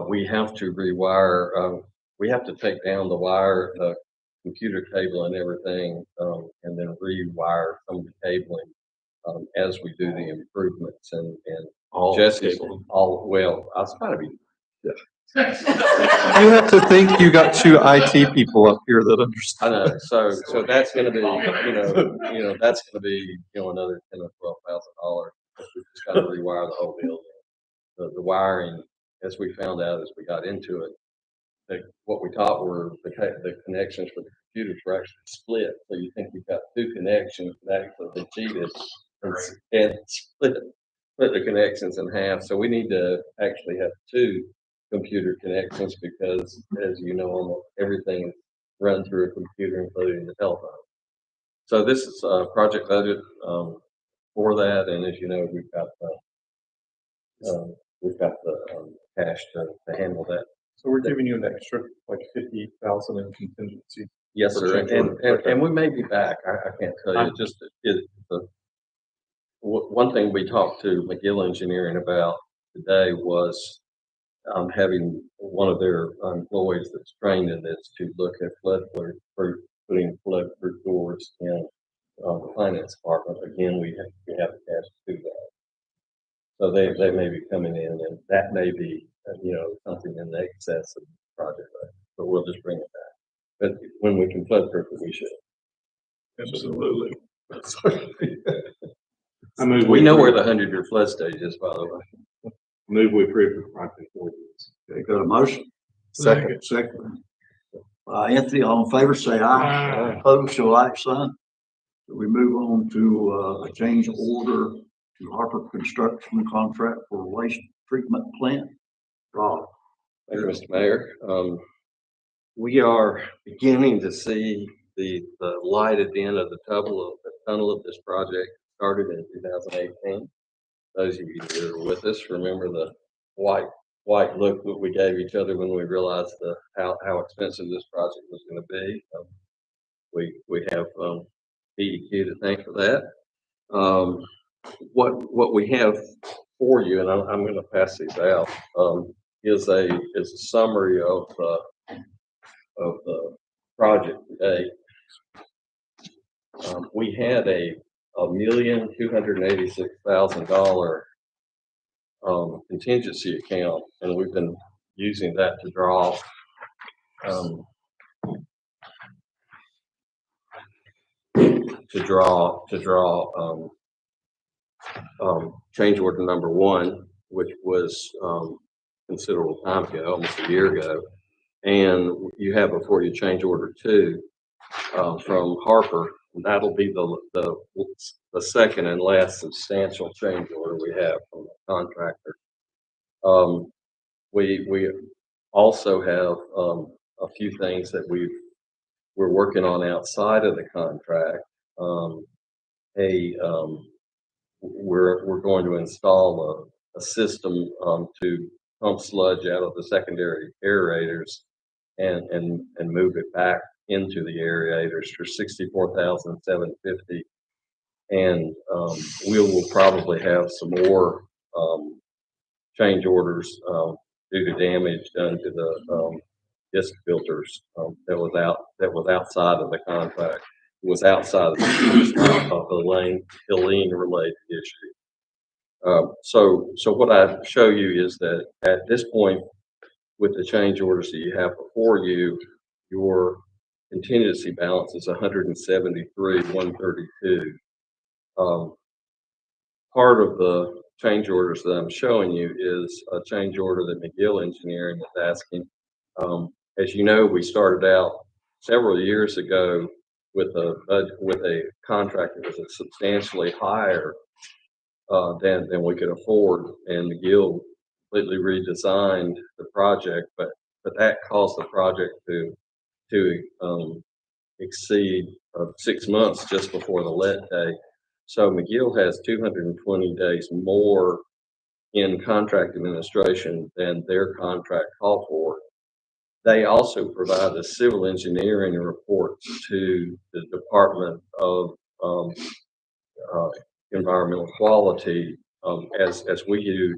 Speaker 9: We have to rewire, we have to take down the wire, computer cable and everything, and then rewire some of the cabling as we do the improvements, and Jesse's well, I was trying to be.
Speaker 2: You have to think you got two IT people up here that understand.
Speaker 9: I know. So that's going to be, that's going to be, another $10,000 or $12,000. We just got to rewire the whole building. The wiring, as we found out as we got into it, what we thought were the connections for the computers were actually split. So you think you've got two connections, but actually they cheated and split the connections in half. So we need to actually have two computer connections because, as you know, almost everything is run through a computer, including the telephone. So this is a project budget for that, and as you know, we've got the cash to handle that.
Speaker 2: So we're giving you an extra like 50,000 in contingency.
Speaker 9: Yes, sir, and we may be back. I can't tell you. One thing we talked to McGill Engineering about today was having one of their employees that's trained in this to look at putting flood-proof doors in the finance department. Again, we have the cash to do that. So they may be coming in, and that may be something in the excess of the project, but we'll just bring it back. But when we can flood-proof it, we should.
Speaker 7: Absolutely.
Speaker 9: We know where the 100-year flood stage is, by the way.
Speaker 3: Move we approve the project ordinance.
Speaker 1: Okay, got a motion?
Speaker 7: Second.
Speaker 1: Second. Anthony, all in favor, say aye.
Speaker 7: Aye.
Speaker 1: Opposed, show like sign. We move on to a change order to Harper Construction contract for waste treatment plant. Rob.
Speaker 9: Thank you, Mr. Mayor. We are beginning to see the light at the end of the tunnel of this project. Started in 2018. Those of you that are with us remember the white look that we gave each other when we realized how expensive this project was going to be. We have PEQ to thank for that. What we have for you, and I'm going to pass these out, is a summary of the project today. We had a $1,286,000 contingency account, and we've been using that to draw change order number one, which was considerable time ago, almost a year ago, and you have before you change order two from Harper. And that'll be the second and last substantial change order we have from the contractor. We also have a few things that we're working on outside of the contract. We're going to install a system to pump sludge out of the secondary aerators and move it back into the aerators for $64,750. And we will probably have some more change orders due to damage done to the disc filters that was outside of the contract. It was outside of the Helene related issue. So what I show you is that at this point, with the change orders that you have before you, your contingency balance is $173,132. Part of the change orders that I'm showing you is a change order that McGill Engineering is asking. As you know, we started out several years ago with a contract that was substantially higher than we could afford, and McGill completely redesigned the project, but that caused the project to exceed 6 months just before the let date. So McGill has 220 days more in contract administration than their contract called for. They also provide the civil engineering reports to the Department of Environmental Quality. As we do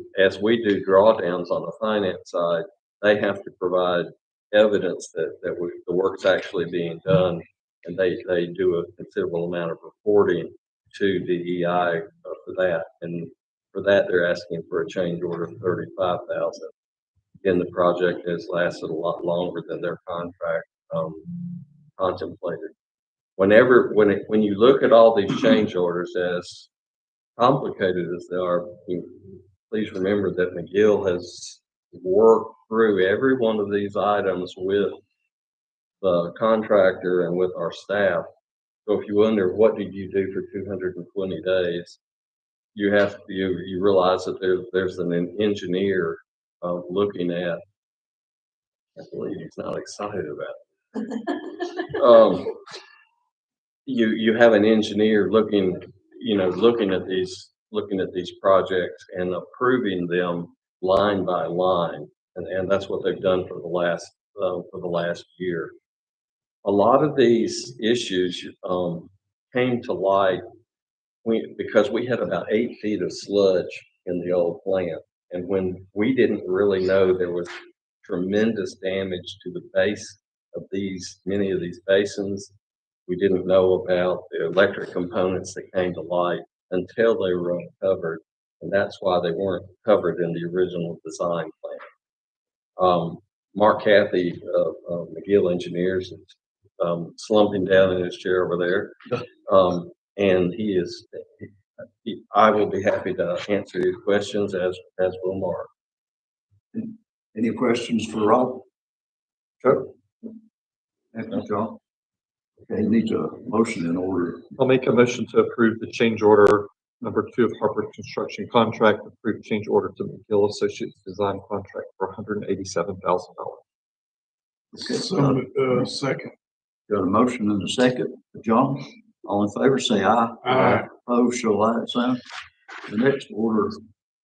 Speaker 9: drawdowns on the finance side, they have to provide evidence that the work's actually being done, and they do a considerable amount of reporting to DEI for that. And for that, they're asking for a change order of $35,000. Again, the project has lasted a lot longer than their contract contemplated. When you look at all these change orders, as complicated as they are, please remember that McGill has worked through every one of these items with the contractor and with our staff. So if you wonder what did you do for 220 days, you realize that there's an engineer looking at. I believe he's not excited about it. You have an engineer looking at these projects and approving them line by line, and that's what they've done for the last year. A lot of these issues came to light because we had about 8 feet of sludge in the old plant, and when we didn't really know there was tremendous damage to the base of many of these basins. We didn't know about the electric components that came to light until they were uncovered, and that's why they weren't covered in the original design plan. Mark Cathy of McGill Engineers is slumping down in his chair over there, and I will be happy to answer your questions, as will Mark.
Speaker 1: Any questions for Rob? Sure. Thank you, John. Okay, needs a motion in order.
Speaker 2: I'll make a motion to approve the change order number 2 of Harper Construction contract, approve change order to McGill Associates design contract for $187,000.
Speaker 1: Okay,
Speaker 7: So, second.
Speaker 1: got a motion and a second. John, all in favor, say aye.
Speaker 7: Aye.
Speaker 1: Opposed, show like sign. The next order of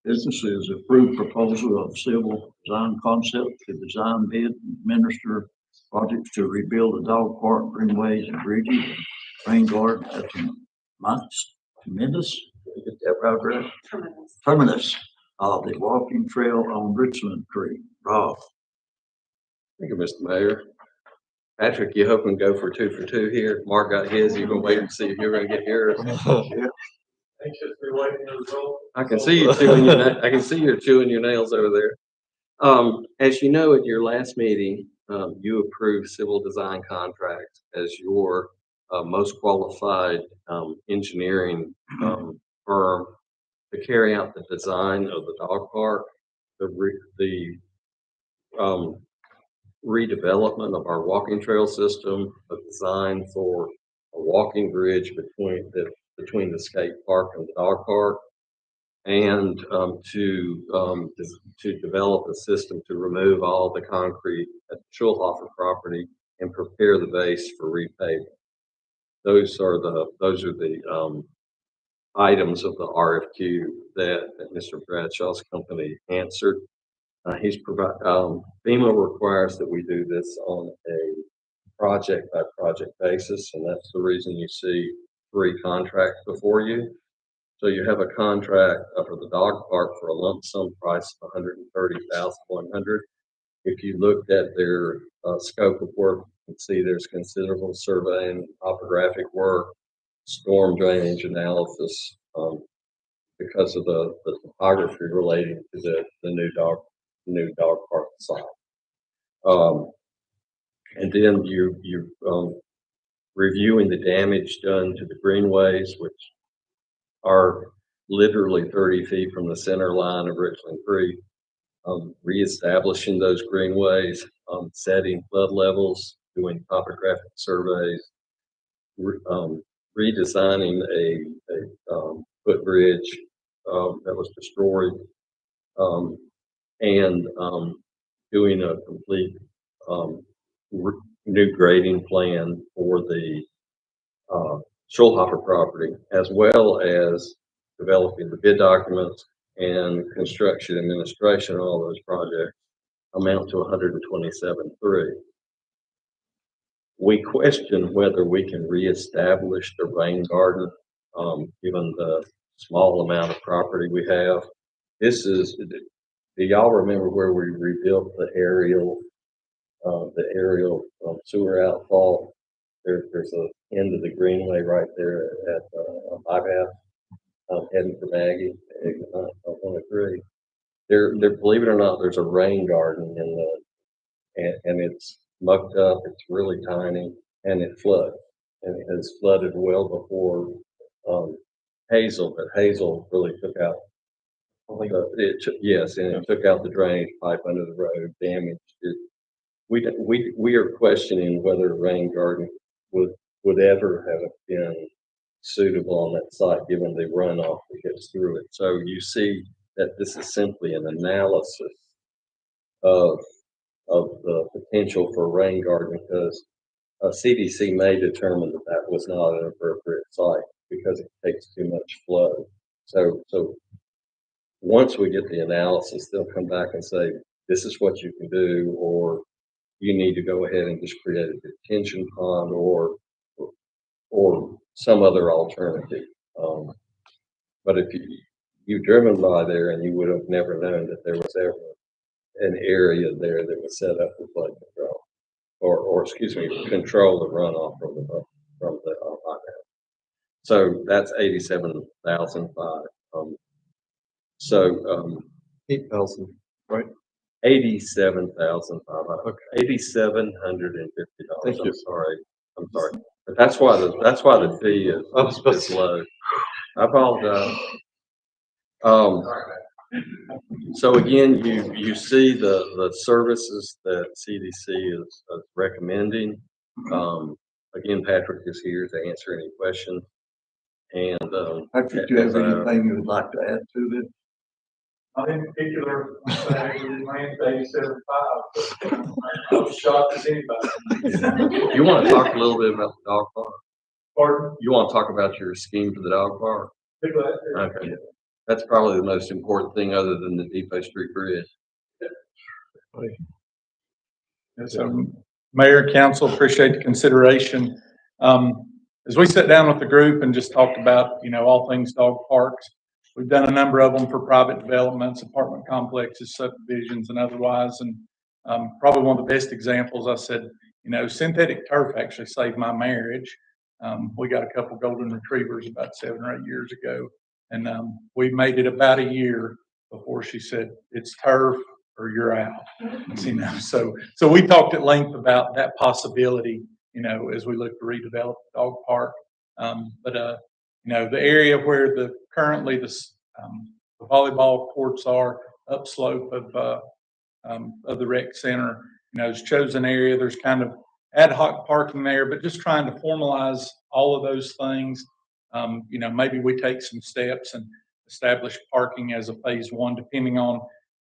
Speaker 1: business is approved proposal of civil design concept to design, bid, and administer projects to rebuild the dog park, greenways, and bridges, and rain garden at the Mines Tremendous, did I get that right, Brett? Terminus of the walking trail on Richland Creek. Rob.
Speaker 9: Thank you, Mr. Mayor. Patrick, you hoping to go for 2 for 2 here? Mark got his, you gonna wait and see if you're gonna get yours? I can see you chewing I can see you chewing your nails over there. As you know, at your last meeting, you approved civil design contracts as your most qualified engineering firm to carry out the design of the dog park, the redevelopment of our walking trail system, a design for a walking bridge between the skate park and the dog park, and to develop a system to remove all the concrete at the Schulhofer property and prepare the base for repaving. Those are the items of the RFQ that Mr. Bradshaw's company answered. FEMA requires that we do this on a project by project basis, and that's the reason you see 3 contracts before you. So you have a contract for the dog park for a lump sum price of $130,100. If you looked at their scope of work, you can see there's considerable surveying, topographic work, storm drainage analysis, because of the topography relating to the new dog park site. And then you're reviewing the damage done to the greenways, which are literally 30 feet from the center line of Richland Creek, reestablishing those greenways, setting flood levels, doing topographic surveys, redesigning a footbridge that was destroyed, and doing a complete new grading plan for the Schulhofer property, as well as developing the bid documents and construction administration on all those projects, amount to 127.3. We question whether we can reestablish the rain garden, given the small amount of property we have. Do y'all remember where we rebuilt the aerial sewer outfall? There's a end of the greenway right there at bypass, heading for Maggie, on 103. There, believe it or not, there's a rain garden and it's mucked up. It's really tiny, and it floods, and it has flooded well before Hazel, but Hazel really took out. Yes, and it took out the drainage pipe under the road, damaged it. We are questioning whether a rain garden would ever have been suitable on that site, given the runoff that gets through it. So you see that this is simply an analysis of the potential for a rain garden, because CDC may determine that was not an appropriate site because it takes too much flow. So once we get the analysis, they'll come back and say, this is what you can do, or you need to go ahead and just create a detention pond or some other alternative. But if you've driven by there, and you would have never known that there was ever an area there that was set up for flood control, or control the runoff from the bypass. So that's 87,005. So
Speaker 2: 8,000, right?
Speaker 9: 87,500.
Speaker 2: Okay.
Speaker 9: $8,750.
Speaker 2: Thank you.
Speaker 9: I'm sorry. But that's why the fee is low. I apologize. So again, you see the services that CDC is recommending. Again, Patrick is here to answer any questions. And
Speaker 1: Patrick, do you have anything you would like to add to this?
Speaker 2: Not in particular, land 87.5. I was shocked as anybody.
Speaker 9: you want to talk a little bit about the dog park?
Speaker 2: Pardon?
Speaker 9: You want to talk about your scheme for the dog park? Okay. That's probably the most important thing other than the Depot Street Bridge.
Speaker 10: So, Mayor, Council, appreciate the consideration.
Speaker 2: as we sat down with the group and just talked about, all things dog parks, we've done a number of them for private developments, apartment complexes, subdivisions, and otherwise. And probably one of the best examples, I said, synthetic turf actually saved my marriage. We got a couple golden retrievers about 7 or 8 years ago, and we made it about a year before she said, "It's turf or you're out." So we talked at length about that possibility, as we look to redevelop the dog park. The area where currently the volleyball courts are upslope of the rec center, is chosen area. There's kind of ad hoc parking there, but just trying to formalize all of those things. Maybe we take some steps and establish parking as a phase one, depending on,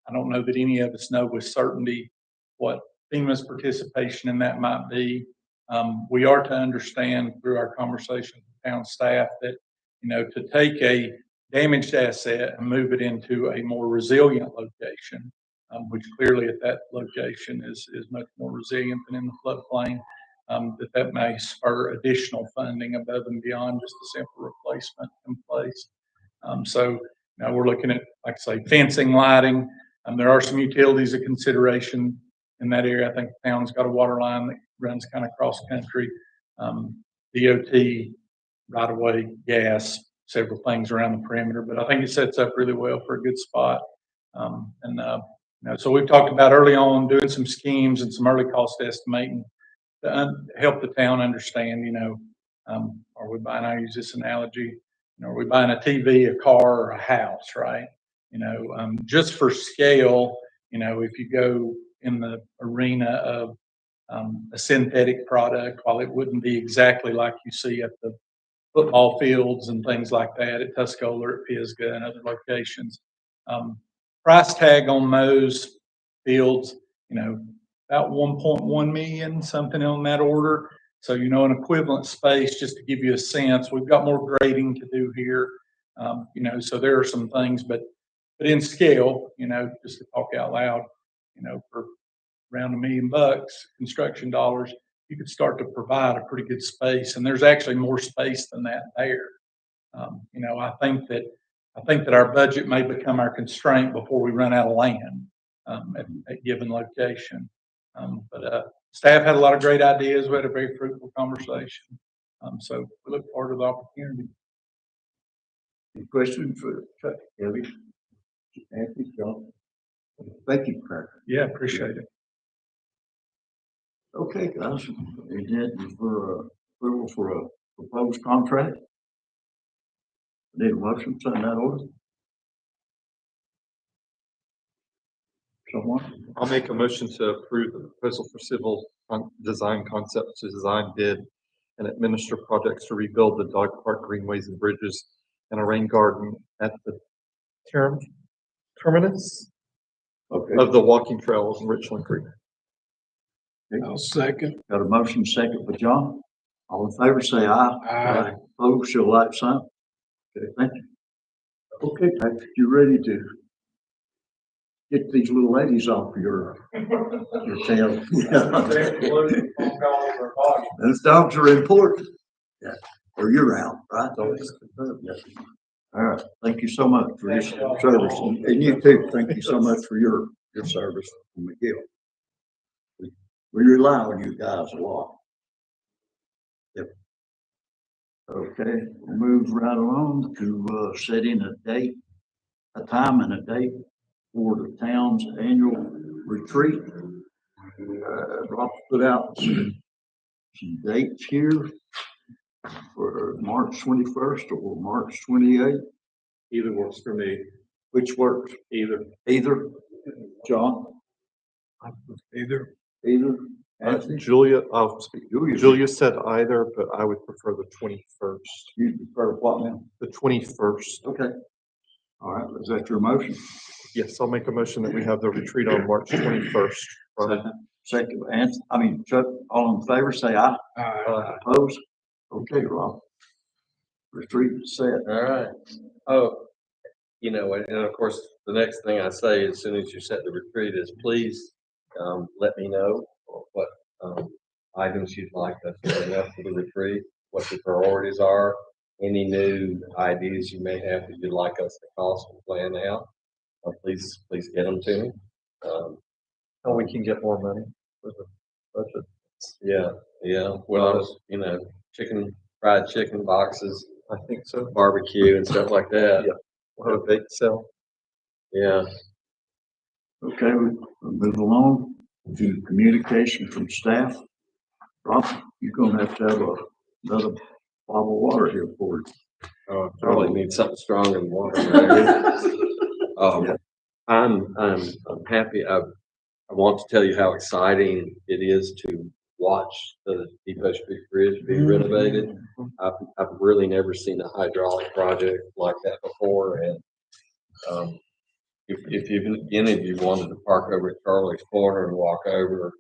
Speaker 2: I don't know that any of us know with certainty what FEMA's participation in that might be. We are to understand through our conversation with town staff that, to take a damaged asset and move it into a more resilient location, which clearly at that location is much more resilient than in the floodplain, that may spur additional funding above and beyond just a simple replacement in place. We're looking at, like I say, fencing, lighting. There are some utilities of consideration in that area. I think the town's got a water line that runs kind of cross country. DOT, right of way, gas, several things around the perimeter, but I think it sets up really well for a good spot. So we've talked about early on doing some schemes and some early cost estimating to help the town understand, are we buying, I use this analogy, are we buying a TV, a car, or a house, right? Just for scale, if you go in the arena of a synthetic product, while it wouldn't be exactly like you see at the football fields and things like that at Tuscola or at Pisgah and other locations, price tag on those fields, about 1.1 million, something on that order. So, an equivalent space, just to give you a sense, we've got more grading to do here. So there are some things, but in scale, just to talk out loud, for around $1 million construction dollars, you could start to provide a pretty good space. And there's actually more space than that there. I think that our budget may become our constraint before we run out of land at given location. But staff had a lot of great ideas. We had a very fruitful conversation. So we look forward to the opportunity.
Speaker 1: Any questions for Chuck, Kelly, Anthony, John? Thank you, Craig.
Speaker 2: Yeah, appreciate it.
Speaker 1: Okay, guys, is it for approval for a proposed contract? Need a motion to that order? Someone?
Speaker 2: I'll make a motion to approve the proposal for civil design concept to design, bid, and administer projects to rebuild the dog park, greenways, and bridges, and a rain garden at the terminus
Speaker 1: Okay.
Speaker 2: of the walking trails in Richland Creek.
Speaker 7: I'll second.
Speaker 1: Got a motion second for John. All in favor, say aye.
Speaker 7: Aye.
Speaker 1: Opposed, show like sign. Okay, thank you. Okay, Patrick, you ready to get these little ladies off your tail? Those dogs are important. Yeah, or you're out, right? All right, thank you so much for your service, and you too. Thank you so much for your service, McGill. We rely on you guys a lot. Yep. Okay, we'll move right along to setting a time and a date for the town's annual retreat. Rob put out some dates here for March 21st or March 28th.
Speaker 3: Either works for me.
Speaker 1: Which works?
Speaker 3: Either.
Speaker 1: Either. John?
Speaker 7: Either.
Speaker 1: Either. Anthony?
Speaker 2: Julia, I'll speak.
Speaker 1: Julia.
Speaker 2: Julia said either, but I would prefer the 21st.
Speaker 1: You prefer what now?
Speaker 2: The 21st.
Speaker 1: Okay. All right, is that your motion?
Speaker 2: Yes, I'll make a motion that we have the retreat on March 21st.
Speaker 1: Second, Chuck, all in favor, say aye.
Speaker 7: Aye.
Speaker 1: Opposed? Okay, Rob. Retreat is set.
Speaker 9: All right. Oh, and of course, the next thing I say as soon as you set the retreat is please let me know what items you'd like us to bring up for the retreat. what your priorities are, any new ideas you may have that you'd like us to cost and plan out. Please get them to me.
Speaker 2: How we can get more money for the budget.
Speaker 9: Yeah. Well, fried chicken boxes,
Speaker 2: I think so.
Speaker 9: barbecue and stuff like that.
Speaker 2: Yeah. We'll have a bake sale.
Speaker 9: Yeah.
Speaker 1: Okay, we'll move along to communication from staff. Rob, you're gonna have another bottle of water here for you.
Speaker 9: Oh, I probably need something stronger than water. Right?
Speaker 1: Yeah.
Speaker 9: I'm happy. I want to tell you how exciting it is to watch the Depot Street Bridge be renovated. I've really never seen a hydraulic project like that before, and if any of you wanted to park over at Charlie's Corner and walk over,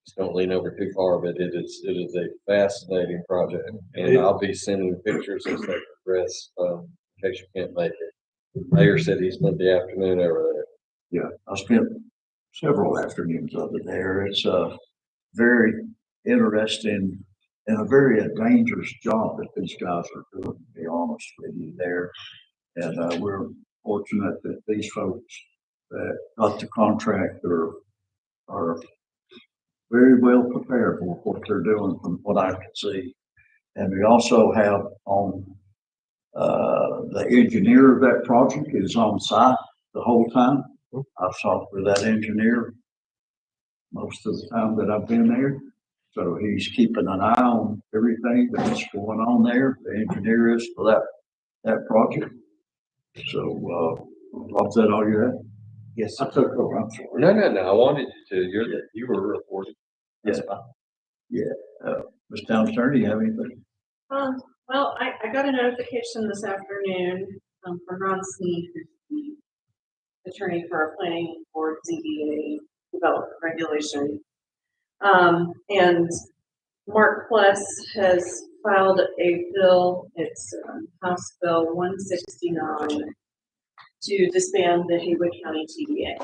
Speaker 9: just don't lean over too far, but it is a fascinating project, and I'll be sending pictures as they progress, in case you can't make it. The mayor said he spent the afternoon over there.
Speaker 1: Yeah, I spent several afternoons over there. It's a very interesting and a very dangerous job that these guys are doing, to be honest with you there. And we're fortunate that these folks that got the contract are very well prepared for what they're doing from what I can see. And we also have on the engineer of that project is on site the whole time. I've talked with that engineer most of the time that I've been there. So he's keeping an eye on everything that's going on there. The engineer is for that project. So, Rob, that all you had?
Speaker 8: Yes.
Speaker 1: I took over, I'm sorry.
Speaker 9: No. I wanted you to. You were reporting.
Speaker 1: Yeah. Ms. Town Attorney, you have anything?
Speaker 10: Well, I got a notification this afternoon, from Ron Sneed, who's the attorney for our planning board ZBA development regulation. And Mark Plus has filed a bill, it's House Bill 169, to disband the Haywood County TDA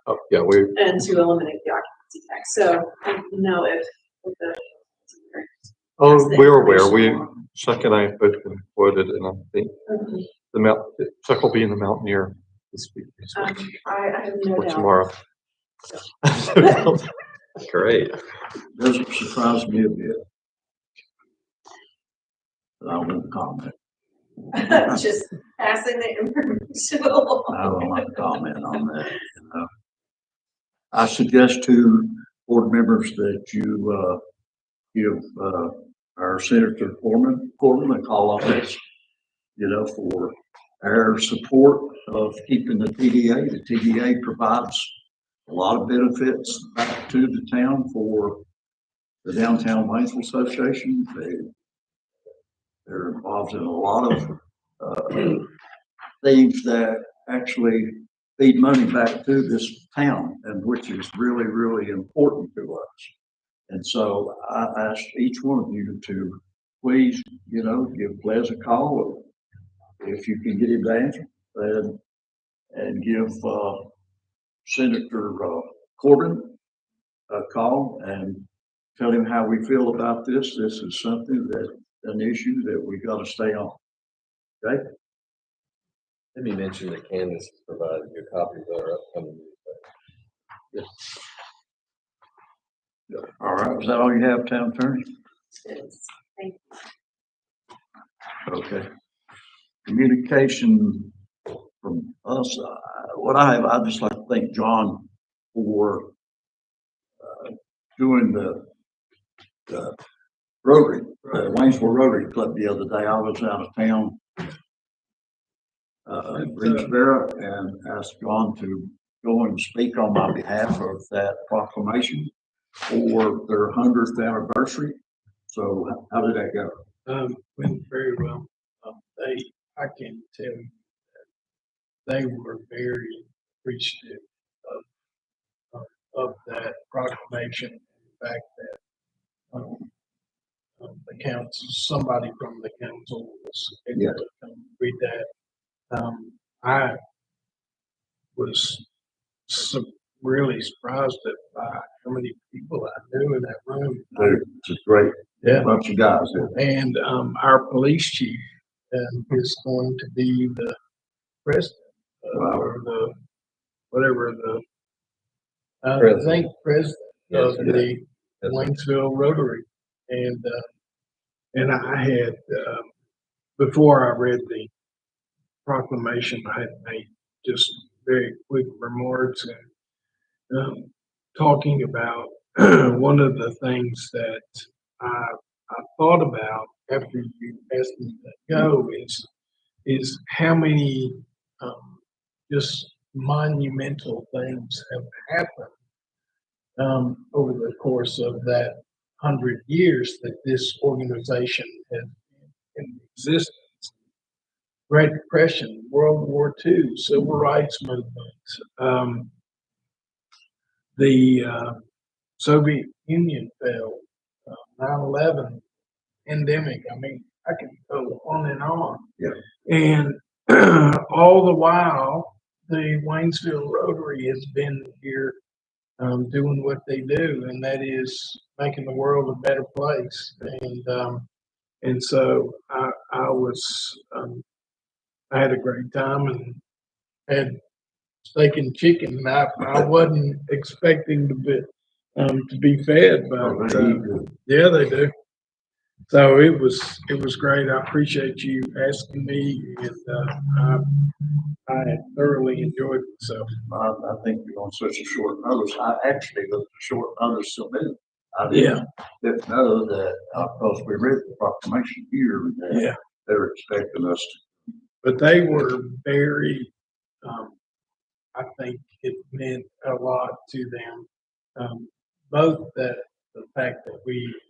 Speaker 2: Oh, yeah,
Speaker 10: and to eliminate the occupancy tax. So I don't know if the
Speaker 2: we're aware. Chuck and I have both been quoted, and I think Chuck will be in the Mountaineer this week.
Speaker 10: I have no
Speaker 2: Or
Speaker 10: doubt.
Speaker 2: tomorrow.
Speaker 9: Great.
Speaker 1: Doesn't surprise me a bit. But I won't comment.
Speaker 10: Just passing the information along.
Speaker 1: I will not comment on that. I suggest to board members that you give our Senator Corbin a call on this, for our support of keeping the TDA. The TDA provides a lot of benefits back to the town for the Downtown Waynesville Association. They're involved in a lot of things that actually feed money back to this town, and which is really, really important to us. And so I ask each one of you to please, give Les a call if you can get him to answer, and give Senator Corbin a call and tell him how we feel about this. This is something an issue that we got to stay on. Okay.
Speaker 9: Let me mention that Candace has provided you a copy of our upcoming.
Speaker 1: Yes. All right. Is that all you have, Town Attorney?
Speaker 10: Yes, thank you.
Speaker 1: Okay. Communication from us. I'd just like to thank John for doing the Rotary, Waynesville Rotary Club the other day. I was out of town, in Greensboro, and asked John to go and speak on my behalf of that proclamation for their 100th anniversary. So how did that go?
Speaker 7: Went very well. I can tell you that they were very appreciative of that proclamation. The fact that the council, somebody from the council was able to come read that. I was really surprised at how many people I knew in that room.
Speaker 1: It's a great
Speaker 7: Yeah.
Speaker 1: bunch of guys there.
Speaker 7: And our police chief is going to be the president or the whatever the I think president of the Waynesville Rotary. And I had before I read the proclamation, I had made just very quick remarks and talking about one of the things that I thought about after you asked me to go is how many just monumental things have happened over the course of that 100 years that this organization has been in existence. Great Depression, World War II, Civil Rights Movement, the Soviet Union fell, 9/11 pandemic. I mean, I can go on and on.
Speaker 1: Yeah.
Speaker 7: And all the while, the Waynesville Rotary has been here doing what they do, and that is making the world a better place. And so I was I had a great time and had steak and chicken. I wasn't expecting to be fed, but yeah, they do. So it was great. I appreciate you asking me, and I thoroughly enjoyed myself.
Speaker 1: I think you're on such a short notice. I actually looked at short notice submitted. I didn't know that, because we read the proclamation here, that they're expecting us to.
Speaker 7: But they were very, I think it meant a lot to them. Both that the fact that we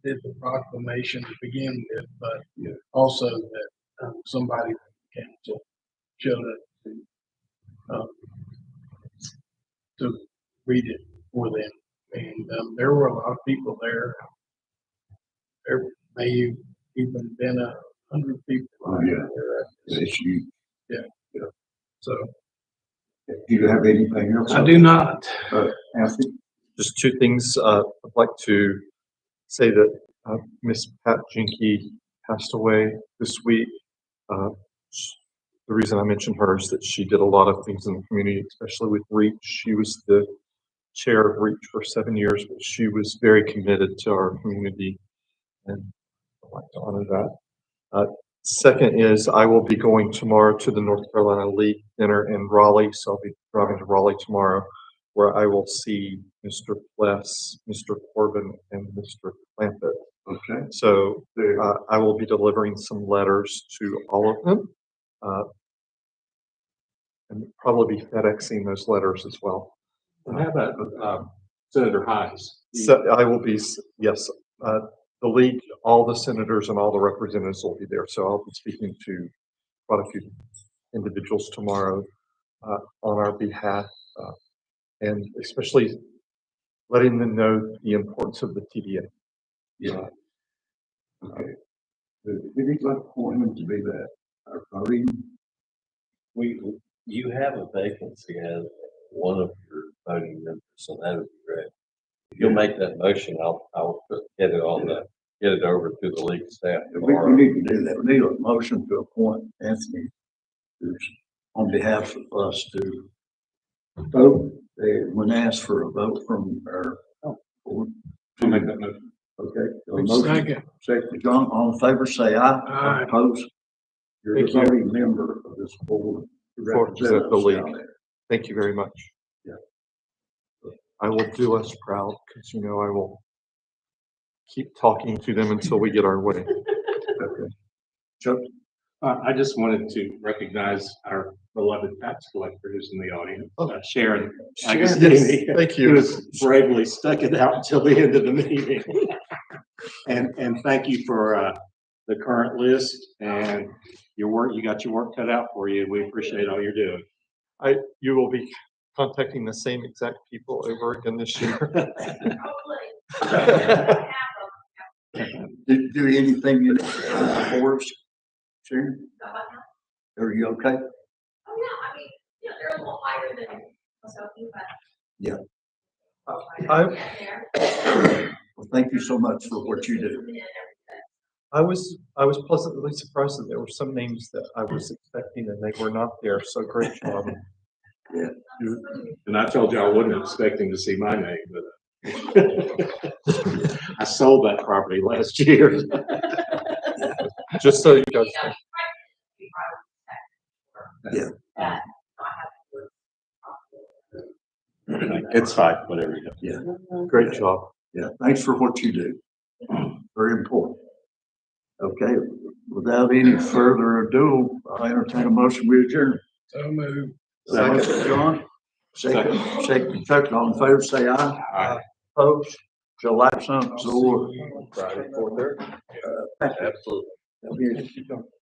Speaker 7: did the proclamation to begin with, but also that somebody came to showed up to read it for them. And there were a lot of people there. There may have even been 100 people.
Speaker 1: Oh, yeah.
Speaker 7: There.
Speaker 1: It's huge.
Speaker 7: Yeah. So.
Speaker 1: Do you have anything else?
Speaker 7: I do not.
Speaker 1: Anthony?
Speaker 2: Just two things. I'd like to say that Miss Pat Jinke passed away this week. The reason I mentioned her is that she did a lot of things in the community, especially with REACH. She was the chair of REACH for 7 years, but she was very committed to our community, and I'd like to honor that. Second is I will be going tomorrow to the North Carolina League dinner in Raleigh, so I'll be driving to Raleigh tomorrow, where I will see Mr. Pless, Mr. Corbin, and Mr. Clampett.
Speaker 1: Okay.
Speaker 2: So I will be delivering some letters to all of them, and probably be FedExing those letters as well.
Speaker 3: And how about Senator Hines?
Speaker 2: So I will be, yes, the league, all the senators and all the representatives will be there. So I'll be speaking to quite a few individuals tomorrow on our behalf, and especially letting them know the importance of the TDA.
Speaker 1: Yeah. Okay. We need to appoint him to be that, our voting.
Speaker 9: You have a vacancy as one of your voting members, so that would be great. If you'll make that motion, I'll get it over to the league staff
Speaker 1: We
Speaker 9: tomorrow.
Speaker 1: need to do that. We need a motion to appoint Anthony on behalf of us to vote. When asked for a vote from our board.
Speaker 3: I'll make that motion.
Speaker 1: Okay. Second, John, all in favor, say aye.
Speaker 7: Aye.
Speaker 1: Opposed? You're the
Speaker 2: Thank you.
Speaker 1: voting member of this board. to
Speaker 2: Represent the
Speaker 1: us
Speaker 2: league.
Speaker 1: down there.
Speaker 2: Thank you very much.
Speaker 1: Yeah.
Speaker 2: I will do us proud, because I will keep talking to them until we get our way.
Speaker 1: Okay. Chuck?
Speaker 3: I just wanted to recognize our beloved tax collector who's in the audience, Sharon.
Speaker 2: Yes, thank
Speaker 3: Who
Speaker 2: you.
Speaker 3: has bravely stuck it out until the end of the meeting. And thank you for the current list and your work. You got your work cut out for you. We appreciate all you're doing.
Speaker 2: You will be contacting the same exact people over again this year.
Speaker 1: Do anything in for us, Sharon? Are you okay?
Speaker 11: Oh, yeah, I mean, they're a little higher than
Speaker 1: Yeah.
Speaker 2: I,
Speaker 1: Well, thank you so much for what you do.
Speaker 2: I was pleasantly surprised that there were some names that I was expecting and they were not there. So great job.
Speaker 3: And I told you I wasn't expecting to see my name, but I sold that property last year.
Speaker 2: Just so you guys know.
Speaker 1: Yeah.
Speaker 3: It's fine, whatever you do.
Speaker 1: Yeah.
Speaker 2: Great job.
Speaker 1: Yeah. Thanks for what you do. Very important. Okay. Without any further ado, I entertain a motion. We adjourn.
Speaker 7: So moved.
Speaker 1: Second, John. Second, Chuck. All in favor, say aye.
Speaker 3: Aye.
Speaker 1: Opposed? Show like sign. So ordered.
Speaker 9: Friday, 4:30.
Speaker 1: Thank you.
Speaker 9: Absolutely.
Speaker 1: That'll be it.